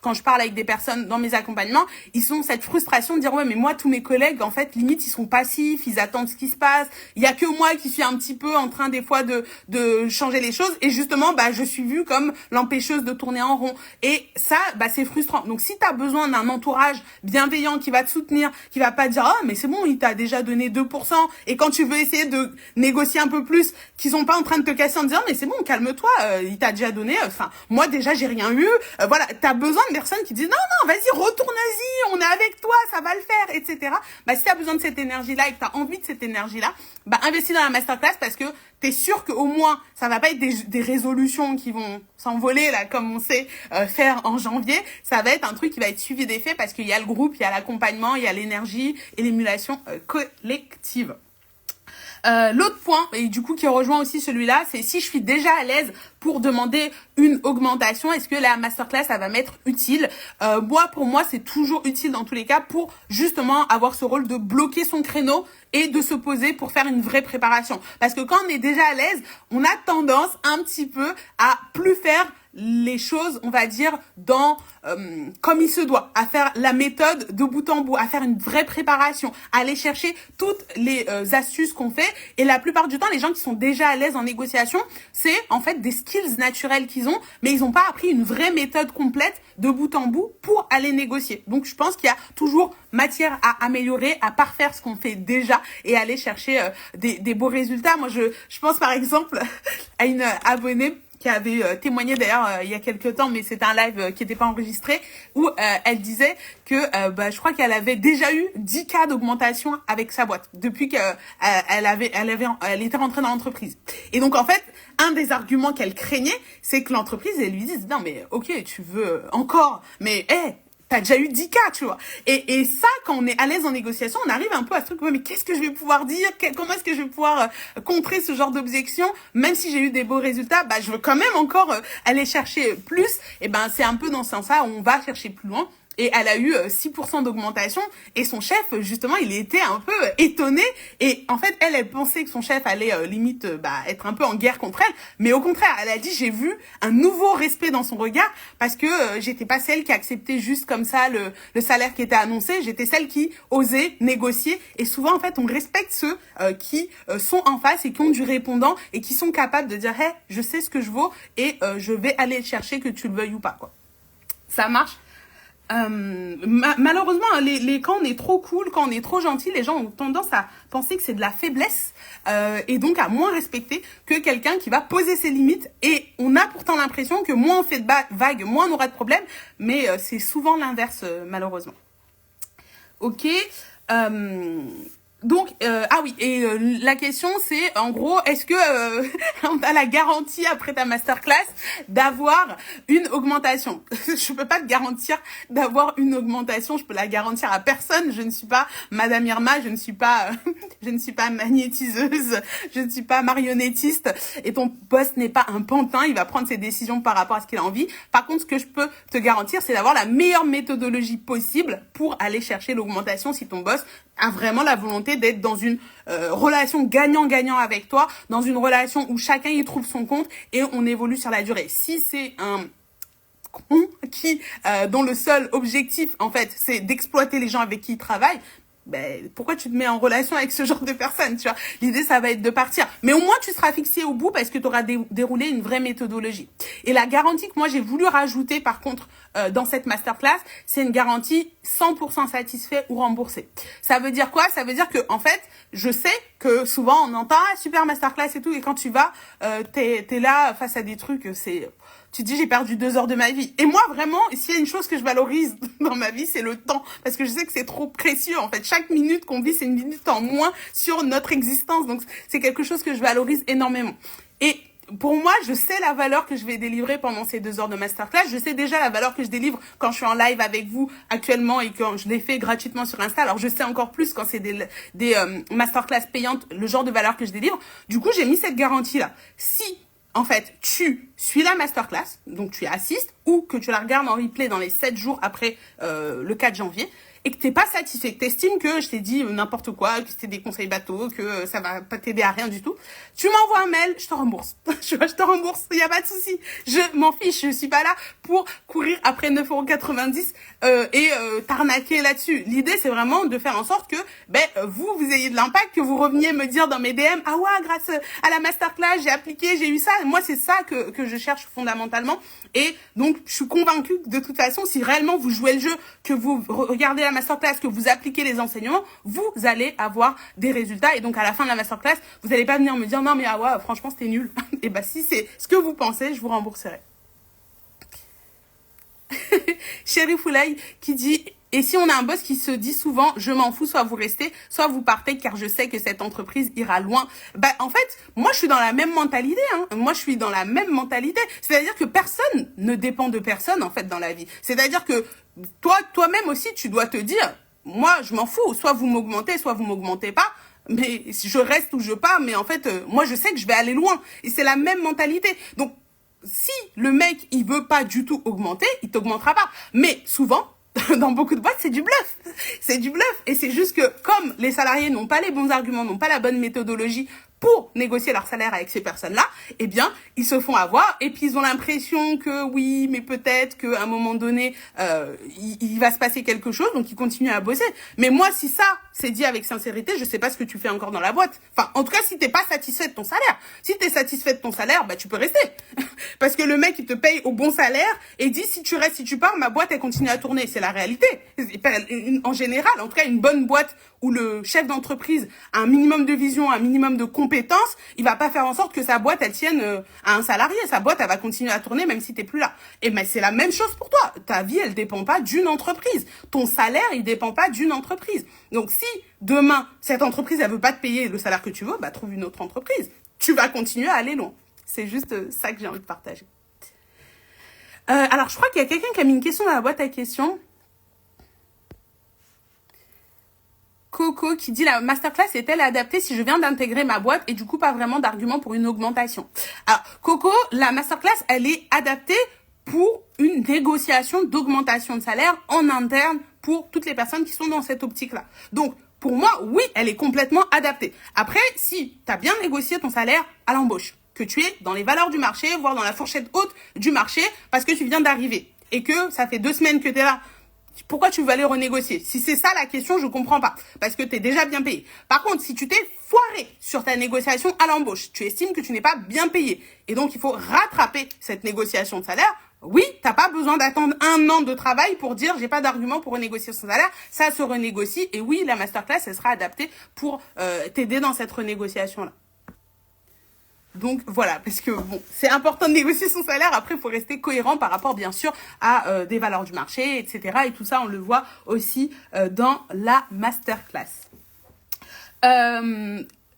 quand je parle avec des personnes dans mes accompagnements, ils ont cette frustration de dire ouais mais moi tous mes collègues en fait limite ils sont passifs, ils attendent ce qui se passe, il y a que moi qui suis un petit peu en train des fois de changer les choses et justement je suis vue comme l'empêcheuse de tourner en rond. Et ça, c'est frustrant. Donc, si tu as besoin d'un entourage bienveillant qui va te soutenir, qui va pas dire, oh, mais c'est bon, il t'a déjà donné 2%. Et quand tu veux essayer de négocier un peu plus, qu'ils sont pas en train de te casser en disant, mais c'est bon, calme-toi, il t'a déjà donné. Enfin, moi, déjà, j'ai rien eu. Voilà, tu as besoin de personnes qui disent, non, vas-y, retourne-y, on est avec toi, ça va le faire, etc. Si tu as besoin de cette énergie-là et que tu as envie de cette énergie-là, investis dans la masterclass parce que t'es sûr qu'au moins, ça va pas être des résolutions qui vont s'envoler, là, comme on sait faire en janvier. Ça va être un truc qui va être suivi d'effet parce qu'il y a le groupe, il y a l'accompagnement, il y a l'énergie et l'émulation collective. L'autre point, et du coup qui rejoint aussi celui-là, c'est si je suis déjà à l'aise pour demander une augmentation, est-ce que la masterclass, ça va m'être utile? Pour moi, c'est toujours utile dans tous les cas pour justement avoir ce rôle de bloquer son créneau et de se poser pour faire une vraie préparation. Parce que quand on est déjà à l'aise, on a tendance un petit peu à plus faire les choses, on va dire, comme il se doit, à faire la méthode de bout en bout, à faire une vraie préparation, à aller chercher toutes les astuces qu'on fait. Et la plupart du temps, les gens qui sont déjà à l'aise en négociation, c'est en fait des skills naturels qu'ils ont, mais ils n'ont pas appris une vraie méthode complète de bout en bout pour aller négocier. Donc, je pense qu'il y a toujours matière à améliorer, à parfaire ce qu'on fait déjà et aller chercher des beaux résultats. Moi, je pense par exemple à une abonnée qui avait témoigné d'ailleurs il y a quelques temps, mais c'était un live qui n'était pas enregistré, où elle disait que je crois qu'elle avait déjà eu 10 cas d'augmentation avec sa boîte depuis qu'elle était rentrée dans l'entreprise. Et donc en fait, un des arguments qu'elle craignait, c'est que l'entreprise elle lui dise non mais ok tu veux encore, mais t'as déjà eu 10 cas, tu vois. Et ça, quand on est à l'aise en négociation, on arrive un peu à ce truc, ouais, mais qu'est-ce que je vais pouvoir dire? Comment est-ce que je vais pouvoir contrer ce genre d'objection? Même si j'ai eu des beaux résultats, je veux quand même encore aller chercher plus. Et c'est un peu dans ce sens-là où on va chercher plus loin. Et elle a eu 6% d'augmentation et son chef, justement, il était un peu étonné. Et en fait, elle pensait que son chef allait limite être un peu en guerre contre elle. Mais au contraire, elle a dit, j'ai vu un nouveau respect dans son regard parce que j'étais pas celle qui acceptait juste comme ça le salaire qui était annoncé. J'étais celle qui osait négocier. Et souvent, en fait, on respecte ceux qui sont en face et qui ont du répondant et qui sont capables de dire, hey, je sais ce que je vaux et je vais aller le chercher que tu le veuilles ou pas, quoi. Ça marche. Malheureusement, quand on est trop cool, quand on est trop gentil, les gens ont tendance à penser que c'est de la faiblesse et donc à moins respecter que quelqu'un qui va poser ses limites. Et on a pourtant l'impression que moins on fait de vagues, moins on aura de problèmes, mais c'est souvent l'inverse malheureusement. Ok. Donc, la question c'est, en gros, est-ce que on a la garantie après ta masterclass d'avoir une augmentation? Je peux pas te garantir d'avoir une augmentation, je peux la garantir à personne. Je ne suis pas Madame Irma, je ne suis pas magnétiseuse, je ne suis pas marionnettiste, et ton boss n'est pas un pantin, il va prendre ses décisions par rapport à ce qu'il a envie. Par contre, ce que je peux te garantir, c'est d'avoir la meilleure méthodologie possible pour aller chercher l'augmentation si ton boss a vraiment la volonté d'être dans une relation gagnant-gagnant avec toi, dans une relation où chacun y trouve son compte et on évolue sur la durée. Si c'est un con dont le seul objectif, en fait, c'est d'exploiter les gens avec qui il travaille, pourquoi tu te mets en relation avec ce genre de personnes, tu vois? L'idée, ça va être de partir. Mais au moins, tu seras fixé au bout parce que tu auras déroulé une vraie méthodologie. Et la garantie que moi, j'ai voulu rajouter, par contre, dans cette masterclass, c'est une garantie 100% satisfait ou remboursé. Ça veut dire quoi? Ça veut dire que, en fait, je sais que souvent on entend super masterclass et tout, et quand tu vas, t'es là face à des trucs, tu te dis j'ai perdu 2 heures de ma vie. Et moi vraiment, s'il y a une chose que je valorise dans ma vie, c'est le temps, parce que je sais que c'est trop précieux. En fait, chaque minute qu'on vit, c'est une minute en moins sur notre existence. Donc c'est quelque chose que je valorise énormément. Et pour moi, je sais la valeur que je vais délivrer pendant ces 2 heures de masterclass. Je sais déjà la valeur que je délivre quand je suis en live avec vous actuellement et quand je les fais gratuitement sur Insta. Alors, je sais encore plus quand c'est des masterclass payantes, le genre de valeur que je délivre. Du coup, j'ai mis cette garantie-là. Si, en fait, tu suis la masterclass, donc tu y assistes, ou que tu la regardes en replay dans les 7 jours après le 4 janvier, et que t'es pas satisfait, que t'estimes que je t'ai dit n'importe quoi, que c'était des conseils bateaux, que ça va pas t'aider à rien du tout, tu m'envoies un mail, je te rembourse. Je te rembourse, y a pas de souci. Je m'en fiche, je suis pas là pour courir après 9,90 € et t'arnaquer là-dessus. L'idée, c'est vraiment de faire en sorte que vous ayez de l'impact, que vous reveniez me dire dans mes DM, ah ouais, grâce à la masterclass, j'ai appliqué, j'ai eu ça. Moi, c'est ça que je cherche fondamentalement. Et donc, je suis convaincue que de toute façon, si réellement vous jouez le jeu, que vous regardez la masterclass, que vous appliquez les enseignements, vous allez avoir des résultats. Et donc, à la fin de la masterclass, vous n'allez pas venir me dire, non, mais ah ouais, franchement, c'était nul. Et si c'est ce que vous pensez, je vous rembourserai. Chéri Foulaï qui dit, et si on a un boss qui se dit souvent, je m'en fous, soit vous restez, soit vous partez, car je sais que cette entreprise ira loin. En fait, moi, je suis dans la même mentalité, hein. Moi, je suis dans la même mentalité. C'est-à-dire que personne ne dépend de personne, en fait, dans la vie. C'est-à-dire que toi-même aussi, tu dois te dire, moi, je m'en fous, soit vous m'augmentez, soit vous m'augmentez pas. Mais je reste ou je pars, mais en fait, moi, je sais que je vais aller loin. Et c'est la même mentalité. Donc, si le mec, il veut pas du tout augmenter, il t'augmentera pas. Mais souvent, dans beaucoup de boîtes, c'est du bluff. C'est du bluff. Et c'est juste que comme les salariés n'ont pas les bons arguments, n'ont pas la bonne méthodologie pour négocier leur salaire avec ces personnes-là, eh bien, ils se font avoir et puis ils ont l'impression que oui, mais peut-être qu'à un moment donné, il va se passer quelque chose, donc ils continuent à bosser. Mais moi, si ça, c'est dit avec sincérité, je sais pas ce que tu fais encore dans la boîte. Enfin, en tout cas, si t'es pas satisfait de ton salaire. Si t'es satisfait de ton salaire, tu peux rester. Parce que le mec, il te paye au bon salaire et dit, si tu restes, si tu pars, ma boîte, elle continue à tourner. C'est la réalité. En général, en tout cas, une bonne boîte où le chef d'entreprise a un minimum de vision, un minimum de compétences, il va pas faire en sorte que sa boîte, elle tienne à un salarié. Sa boîte, elle va continuer à tourner même si t'es plus là. Et c'est la même chose pour toi. Ta vie, elle dépend pas d'une entreprise. Ton salaire, il dépend pas d'une entreprise. Donc, si demain, cette entreprise, elle veut pas te payer le salaire que tu veux, trouve une autre entreprise. Tu vas continuer à aller loin. C'est juste ça que j'ai envie de partager. Alors, je crois qu'il y a quelqu'un qui a mis une question dans la boîte à questions. Coco qui dit, la masterclass est-elle adaptée si je viens d'intégrer ma boîte et du coup pas vraiment d'argument pour une augmentation? Alors Coco, la masterclass, elle est adaptée pour une négociation d'augmentation de salaire en interne pour toutes les personnes qui sont dans cette optique-là. Donc pour moi, oui, elle est complètement adaptée. Après, si tu as bien négocié ton salaire à l'embauche, que tu es dans les valeurs du marché, voire dans la fourchette haute du marché, parce que tu viens d'arriver et que ça fait 2 semaines que tu es là, pourquoi tu veux aller renégocier? Si c'est ça la question, je comprends pas. Parce que tu es déjà bien payé. Par contre, si tu t'es foiré sur ta négociation à l'embauche, tu estimes que tu n'es pas bien payé, et donc il faut rattraper cette négociation de salaire, oui, t'as pas besoin d'attendre 1 an de travail pour dire j'ai pas d'argument pour renégocier son salaire. Ça se renégocie, et oui, la masterclass, elle sera adaptée pour t'aider dans cette renégociation-là. Donc voilà, parce que bon, c'est important de négocier son salaire. Après, il faut rester cohérent par rapport, bien sûr, à des valeurs du marché, etc. Et tout ça, on le voit aussi dans la masterclass.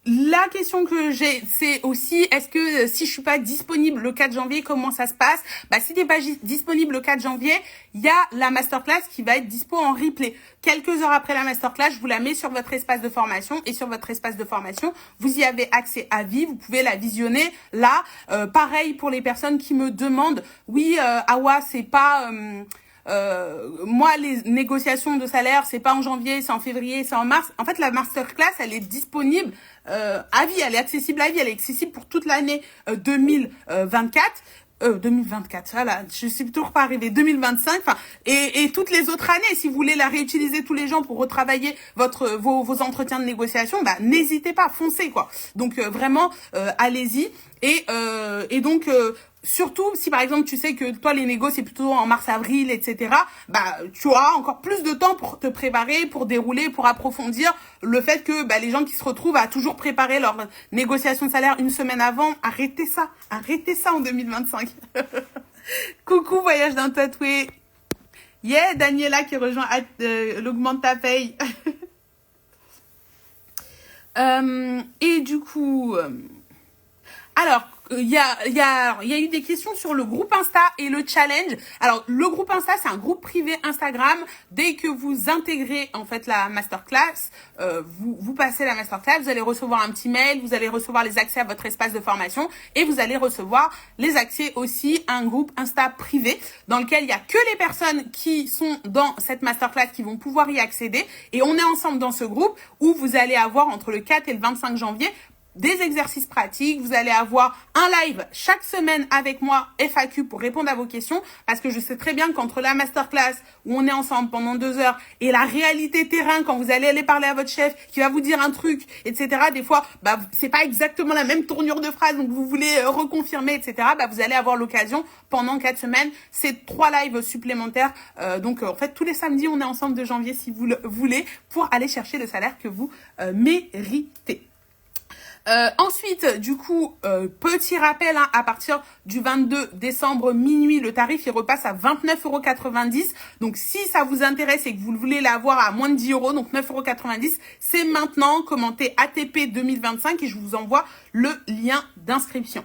La question que j'ai, c'est aussi, est-ce que si je suis pas disponible le 4 janvier, comment ça se passe? Si t'es pas disponible le 4 janvier, il y a la masterclass qui va être dispo en replay. Quelques heures après la masterclass, je vous la mets sur votre espace de formation, et sur votre espace de formation, vous y avez accès à vie, vous pouvez la visionner là. Pareil pour les personnes qui me demandent, oui, Awa, c'est pas... moi, les négociations de salaire, c'est pas en janvier, c'est en février, c'est en mars. En fait, la masterclass, elle est disponible à vie, elle est accessible à vie, elle est accessible pour toute l'année 2024. 2024, voilà, je suis toujours pas arrivée, 2025, et toutes les autres années, si vous voulez la réutiliser tous les gens pour retravailler vos entretiens de négociation, n'hésitez pas, foncez, quoi. Donc, vraiment, allez-y. Et donc, surtout si par exemple tu sais que toi les négos c'est plutôt en mars-avril, etc. Bah tu auras encore plus de temps pour te préparer, pour dérouler, pour approfondir le fait que les gens qui se retrouvent à toujours préparer leur négociation de salaire une semaine avant, arrêtez ça en 2025. Coucou voyage d'un tatoué. Yeah, Daniela qui rejoint l'augmente ta paye. Et du coup, alors, il y a eu des questions sur le groupe Insta et le challenge. Alors, le groupe Insta, c'est un groupe privé Instagram. Dès que vous intégrez, en fait, la masterclass, vous passez la masterclass, vous allez recevoir un petit mail, vous allez recevoir les accès à votre espace de formation et vous allez recevoir les accès aussi à un groupe Insta privé dans lequel il y a que les personnes qui sont dans cette masterclass qui vont pouvoir y accéder. Et on est ensemble dans ce groupe où vous allez avoir entre le 4 et le 25 janvier des exercices pratiques, vous allez avoir un live chaque semaine avec moi, FAQ, pour répondre à vos questions, parce que je sais très bien qu'entre la masterclass, où on est ensemble pendant 2 heures, et la réalité terrain, quand vous allez aller parler à votre chef, qui va vous dire un truc, etc., des fois, c'est pas exactement la même tournure de phrase, donc vous voulez reconfirmer, etc., vous allez avoir l'occasion, pendant 4 semaines, c'est 3 lives supplémentaires, donc en fait, tous les samedis, on est ensemble de janvier, si vous le voulez, pour aller chercher le salaire que vous méritez. Ensuite, du coup, petit rappel, à partir du 22 décembre minuit, le tarif il repasse à 29,90 €. Donc, si ça vous intéresse et que vous voulez l'avoir à moins de 10 €, donc 9,90 €, c'est maintenant. Commentez ATP 2025 et je vous envoie le lien d'inscription.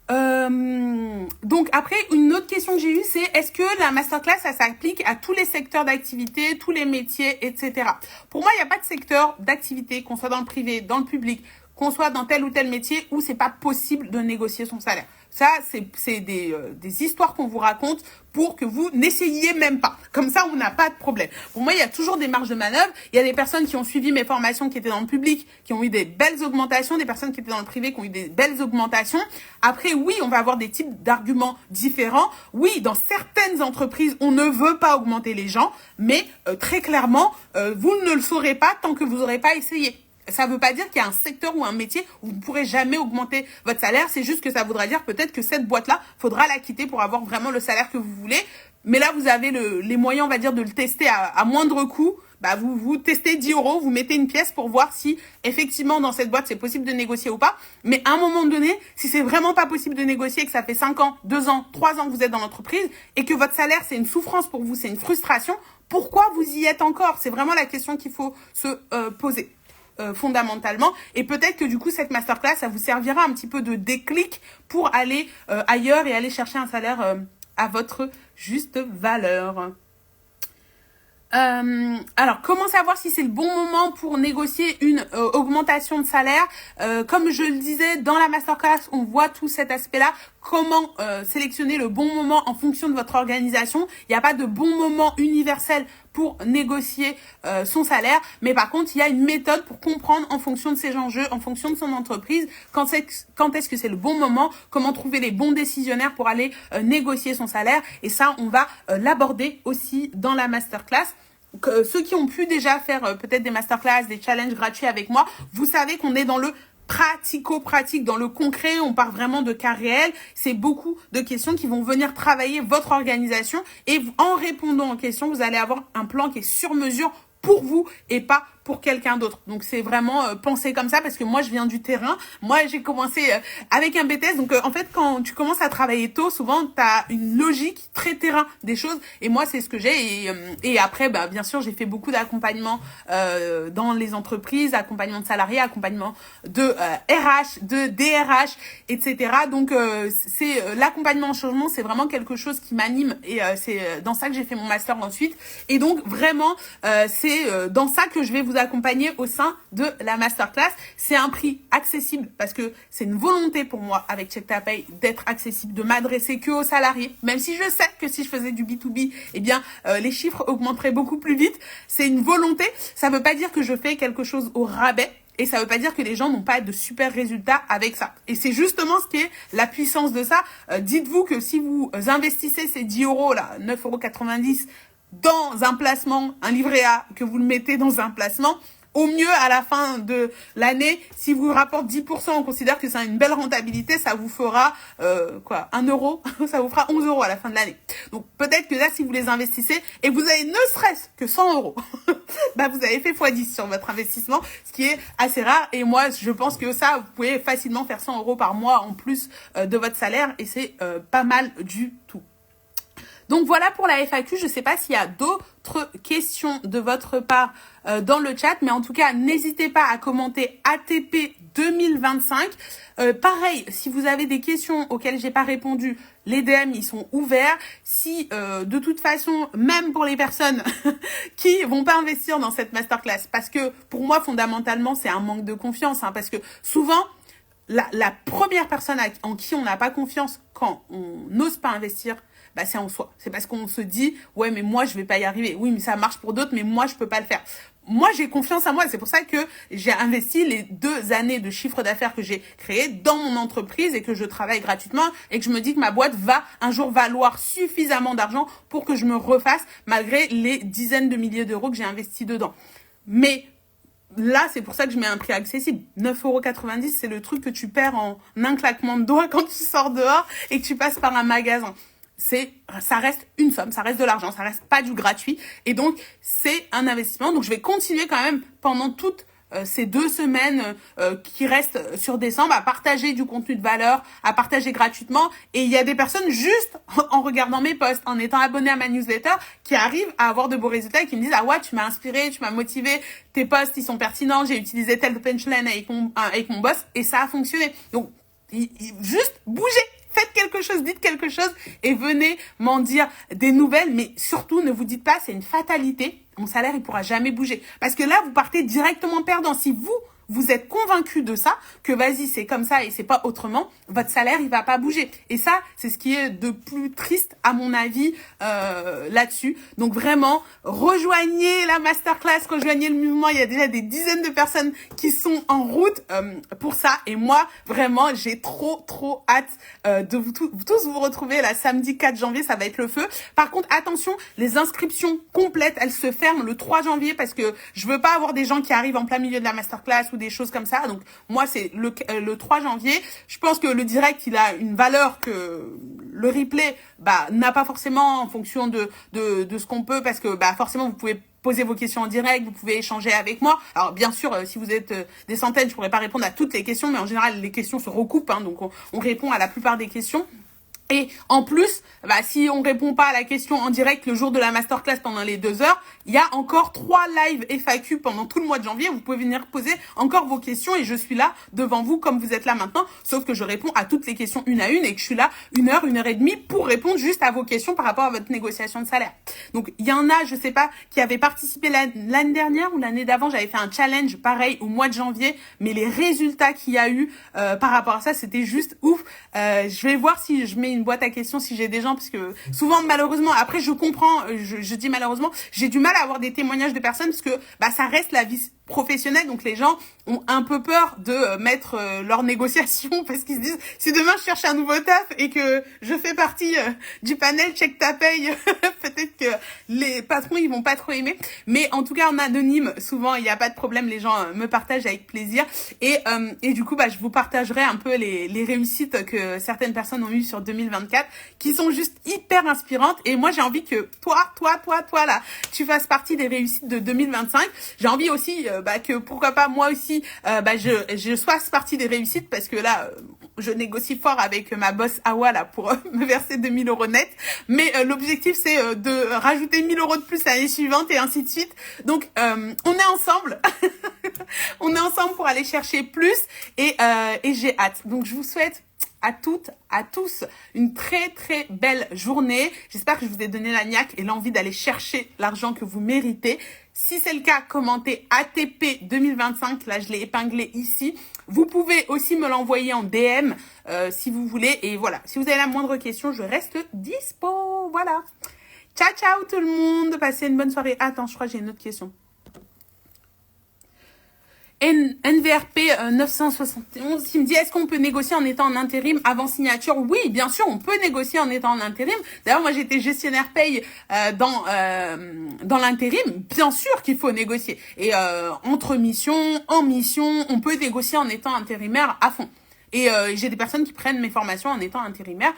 Donc après, une autre question que j'ai eue, c'est est-ce que la masterclass, ça s'applique à tous les secteurs d'activité, tous les métiers, etc. Pour moi, il n'y a pas de secteur d'activité, qu'on soit dans le privé, dans le public, qu'on soit dans tel ou tel métier où c'est pas possible de négocier son salaire. Ça, c'est des histoires qu'on vous raconte pour que vous n'essayiez même pas. Comme ça, on n'a pas de problème. Pour moi, il y a toujours des marges de manœuvre. Il y a des personnes qui ont suivi mes formations qui étaient dans le public, qui ont eu des belles augmentations, des personnes qui étaient dans le privé qui ont eu des belles augmentations. Après, oui, on va avoir des types d'arguments différents. Oui, dans certaines entreprises, on ne veut pas augmenter les gens, mais très clairement, vous ne le saurez pas tant que vous n'aurez pas essayé. Ça veut pas dire qu'il y a un secteur ou un métier où vous ne pourrez jamais augmenter votre salaire. C'est juste que ça voudra dire peut-être que cette boîte-là, faudra la quitter pour avoir vraiment le salaire que vous voulez. Mais là, vous avez les moyens, on va dire, de le tester à moindre coût. Vous testez 10 €, vous mettez une pièce pour voir si effectivement dans cette boîte c'est possible de négocier ou pas. Mais à un moment donné, si c'est vraiment pas possible de négocier, que ça fait 5 ans, 2 ans, 3 ans que vous êtes dans l'entreprise et que votre salaire c'est une souffrance pour vous, c'est une frustration, pourquoi vous y êtes encore? C'est vraiment la question qu'il faut se poser. Fondamentalement, et peut-être que du coup cette masterclass ça vous servira un petit peu de déclic pour aller ailleurs et aller chercher un salaire à votre juste valeur. Alors, comment savoir si c'est le bon moment pour négocier une augmentation de salaire? Comme je le disais, dans la masterclass, on voit tout cet aspect-là. Comment sélectionner le bon moment en fonction de votre organisation. Il n'y a pas de bon moment universel pour négocier son salaire. Mais par contre, il y a une méthode pour comprendre en fonction de ses enjeux, en fonction de son entreprise, quand est-ce que c'est le bon moment, comment trouver les bons décisionnaires pour aller négocier son salaire. Et ça, on va l'aborder aussi dans la masterclass. Ceux qui ont pu déjà faire peut-être des masterclass, des challenges gratuits avec moi, vous savez qu'on est dans le pratico-pratique, dans le concret, on part vraiment de cas réels. C'est beaucoup de questions qui vont venir travailler votre organisation et en répondant aux questions, vous allez avoir un plan qui est sur mesure pour vous et pas pour quelqu'un d'autre. Donc c'est vraiment penser comme ça parce que moi je viens du terrain. Moi j'ai commencé avec un BTS. Donc en fait quand tu commences à travailler tôt, souvent tu as une logique très terrain des choses et moi c'est ce que j'ai et après bien sûr j'ai fait beaucoup d'accompagnement dans les entreprises, accompagnement de salariés, accompagnement de RH, de DRH, etc. Donc c'est l'accompagnement en changement, c'est vraiment quelque chose qui m'anime et c'est dans ça que j'ai fait mon master ensuite et donc vraiment c'est dans ça que je vais vous accompagner au sein de la masterclass. C'est un prix accessible parce que c'est une volonté pour moi avec Check Ta Paye d'être accessible, de m'adresser que aux salariés. Même si je sais que si je faisais du B2B, les chiffres augmenteraient beaucoup plus vite. C'est une volonté. Ça veut pas dire que je fais quelque chose au rabais. Et ça veut pas dire que les gens n'ont pas de super résultats avec ça. Et c'est justement ce qui est la puissance de ça. Dites-vous que si vous investissez ces 10 € là, 9,90 € dans un placement, un livret A, que vous le mettez dans un placement, au mieux, à la fin de l'année, si vous rapportez 10%, on considère que c'est une belle rentabilité, ça vous fera 1 euro, ça vous fera 11 euros à la fin de l'année. Donc peut-être que là, si vous les investissez et vous avez ne serait-ce que 100 euros, bah vous avez fait x10 sur votre investissement, ce qui est assez rare. Et moi, je pense que ça, vous pouvez facilement faire 100 euros par mois en plus de votre salaire et c'est pas mal du tout. Donc voilà pour la FAQ, je ne sais pas s'il y a d'autres questions de votre part dans le chat, mais en tout cas, n'hésitez pas à commenter ATP 2025. Pareil, si vous avez des questions auxquelles j'ai pas répondu, les DM, ils sont ouverts. Si, de toute façon, même pour les personnes qui vont pas investir dans cette masterclass, parce que pour moi, fondamentalement, c'est un manque de confiance, hein, parce que souvent, la première personne en qui on n'a pas confiance quand on n'ose pas investir, bah c'est en soi. C'est parce qu'on se dit ouais mais moi je vais pas y arriver. Oui mais ça marche pour d'autres mais moi je peux pas le faire. Moi j'ai confiance en moi. C'est pour ça que j'ai investi les 2 années de chiffre d'affaires que j'ai créé dans mon entreprise et que je travaille gratuitement et que je me dis que ma boîte va un jour valoir suffisamment d'argent pour que je me refasse malgré les dizaines de milliers d'euros que j'ai investis dedans. Mais là, c'est pour ça que je mets un prix accessible. 9,90 €, c'est le truc que tu perds en un claquement de doigts quand tu sors dehors et que tu passes par un magasin. Ça reste une somme, ça reste de l'argent, ça reste pas du gratuit. Et donc, c'est un investissement. Donc, je vais continuer quand même pendant toutes ces 2 semaines qui restent sur décembre à partager du contenu de valeur, à partager gratuitement. Et il y a des personnes juste en regardant mes posts, en étant abonné à ma newsletter, qui arrivent à avoir de beaux résultats et qui me disent « Ah ouais, tu m'as inspiré, tu m'as motivé, tes posts, ils sont pertinents, j'ai utilisé tel punchline avec mon boss et ça a fonctionné. » Donc, juste bougez. Faites quelque chose, dites quelque chose et venez m'en dire des nouvelles. Mais surtout, ne vous dites pas, c'est une fatalité. Mon salaire, il pourra jamais bouger. Parce que là, vous partez directement perdant. Si vous êtes convaincu de ça, que vas-y, c'est comme ça et c'est pas autrement, votre salaire, il va pas bouger. Et ça, c'est ce qui est de plus triste, à mon avis, là-dessus. Donc vraiment, rejoignez la masterclass, rejoignez le mouvement. Il y a déjà des dizaines de personnes qui sont en route pour ça. Et moi, vraiment, j'ai trop hâte de vous tous vous retrouver là samedi 4 janvier. Ça va être le feu. Par contre, attention, les inscriptions complètes, elles se ferment le 3 janvier parce que je veux pas avoir des gens qui arrivent en plein milieu de la masterclass ou des choses comme ça. Donc moi c'est le 3 janvier. Je pense que le direct il a une valeur que le replay n'a pas forcément en fonction de ce qu'on peut, parce que forcément vous pouvez poser vos questions en direct, vous pouvez échanger avec moi. Alors bien sûr, si vous êtes des centaines, je pourrais pas répondre à toutes les questions, mais en général les questions se recoupent, hein, donc on répond à la plupart des questions. Et en plus, si on répond pas à la question en direct le jour de la masterclass pendant les 2 heures, il y a encore 3 lives FAQ pendant tout le mois de janvier. Vous pouvez venir poser encore vos questions et je suis là devant vous comme vous êtes là maintenant. Sauf que je réponds à toutes les questions une à une et que je suis là 1 heure, 1 heure et demie pour répondre juste à vos questions par rapport à votre négociation de salaire. Donc, il y en a, je sais pas, qui avaient participé l'année dernière ou l'année d'avant. J'avais fait un challenge pareil au mois de janvier, mais les résultats qu'il y a eu par rapport à ça, c'était juste ouf. Je vais voir si je mets une boîte à questions si j'ai des gens, parce que souvent malheureusement, après je comprends, je dis malheureusement, j'ai du mal à avoir des témoignages de personnes parce que ça reste la vie professionnelle, donc les gens ont un peu peur de mettre leur négociation parce qu'ils se disent si demain je cherche un nouveau taf et que je fais partie du panel check ta paye, peut-être que les patrons ils vont pas trop aimer, mais en tout cas en anonyme souvent il n'y a pas de problème, les gens me partagent avec plaisir et du coup je vous partagerai un peu les réussites que certaines personnes ont eues sur 2024 qui sont juste hyper inspirantes. Et moi j'ai envie que toi là tu fasses partie des réussites de 2025. J'ai envie aussi que pourquoi pas moi aussi je fasse partie des réussites, parce que là je négocie fort avec ma boss Awa là pour me verser 2000 € net, mais l'objectif c'est de rajouter 1000 € de plus l'année suivante et ainsi de suite. Donc on est ensemble on est ensemble pour aller chercher plus et j'ai hâte. Donc je vous souhaite à toutes, à tous, une très belle journée. J'espère que je vous ai donné la niaque et l'envie d'aller chercher l'argent que vous méritez. Si c'est le cas, commentez ATP 2025. Là, je l'ai épinglé ici. Vous pouvez aussi me l'envoyer en DM si vous voulez. Et voilà, si vous avez la moindre question, je reste dispo. Voilà. Ciao tout le monde. Passez une bonne soirée. Attends, je crois que j'ai une autre question. NVRP 971 qui me dit, est-ce qu'on peut négocier en étant en intérim avant signature? Oui, bien sûr, on peut négocier en étant en intérim. D'ailleurs, moi, j'étais gestionnaire paye dans l'intérim. Bien sûr qu'il faut négocier. Et entre missions, en mission, on peut négocier en étant intérimaire à fond. Et j'ai des personnes qui prennent mes formations en étant intérimaire.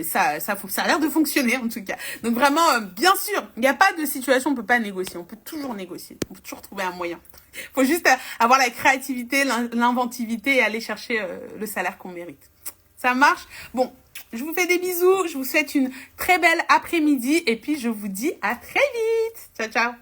Ça a l'air de fonctionner en tout cas. Donc vraiment, bien sûr, il n'y a pas de situation où on peut pas négocier. On peut toujours négocier. On peut toujours trouver un moyen. Faut juste avoir la créativité, l'inventivité et aller chercher le salaire qu'on mérite. Ça marche? Bon, je vous fais des bisous. Je vous souhaite une très belle après-midi. Et puis, je vous dis à très vite. Ciao, ciao.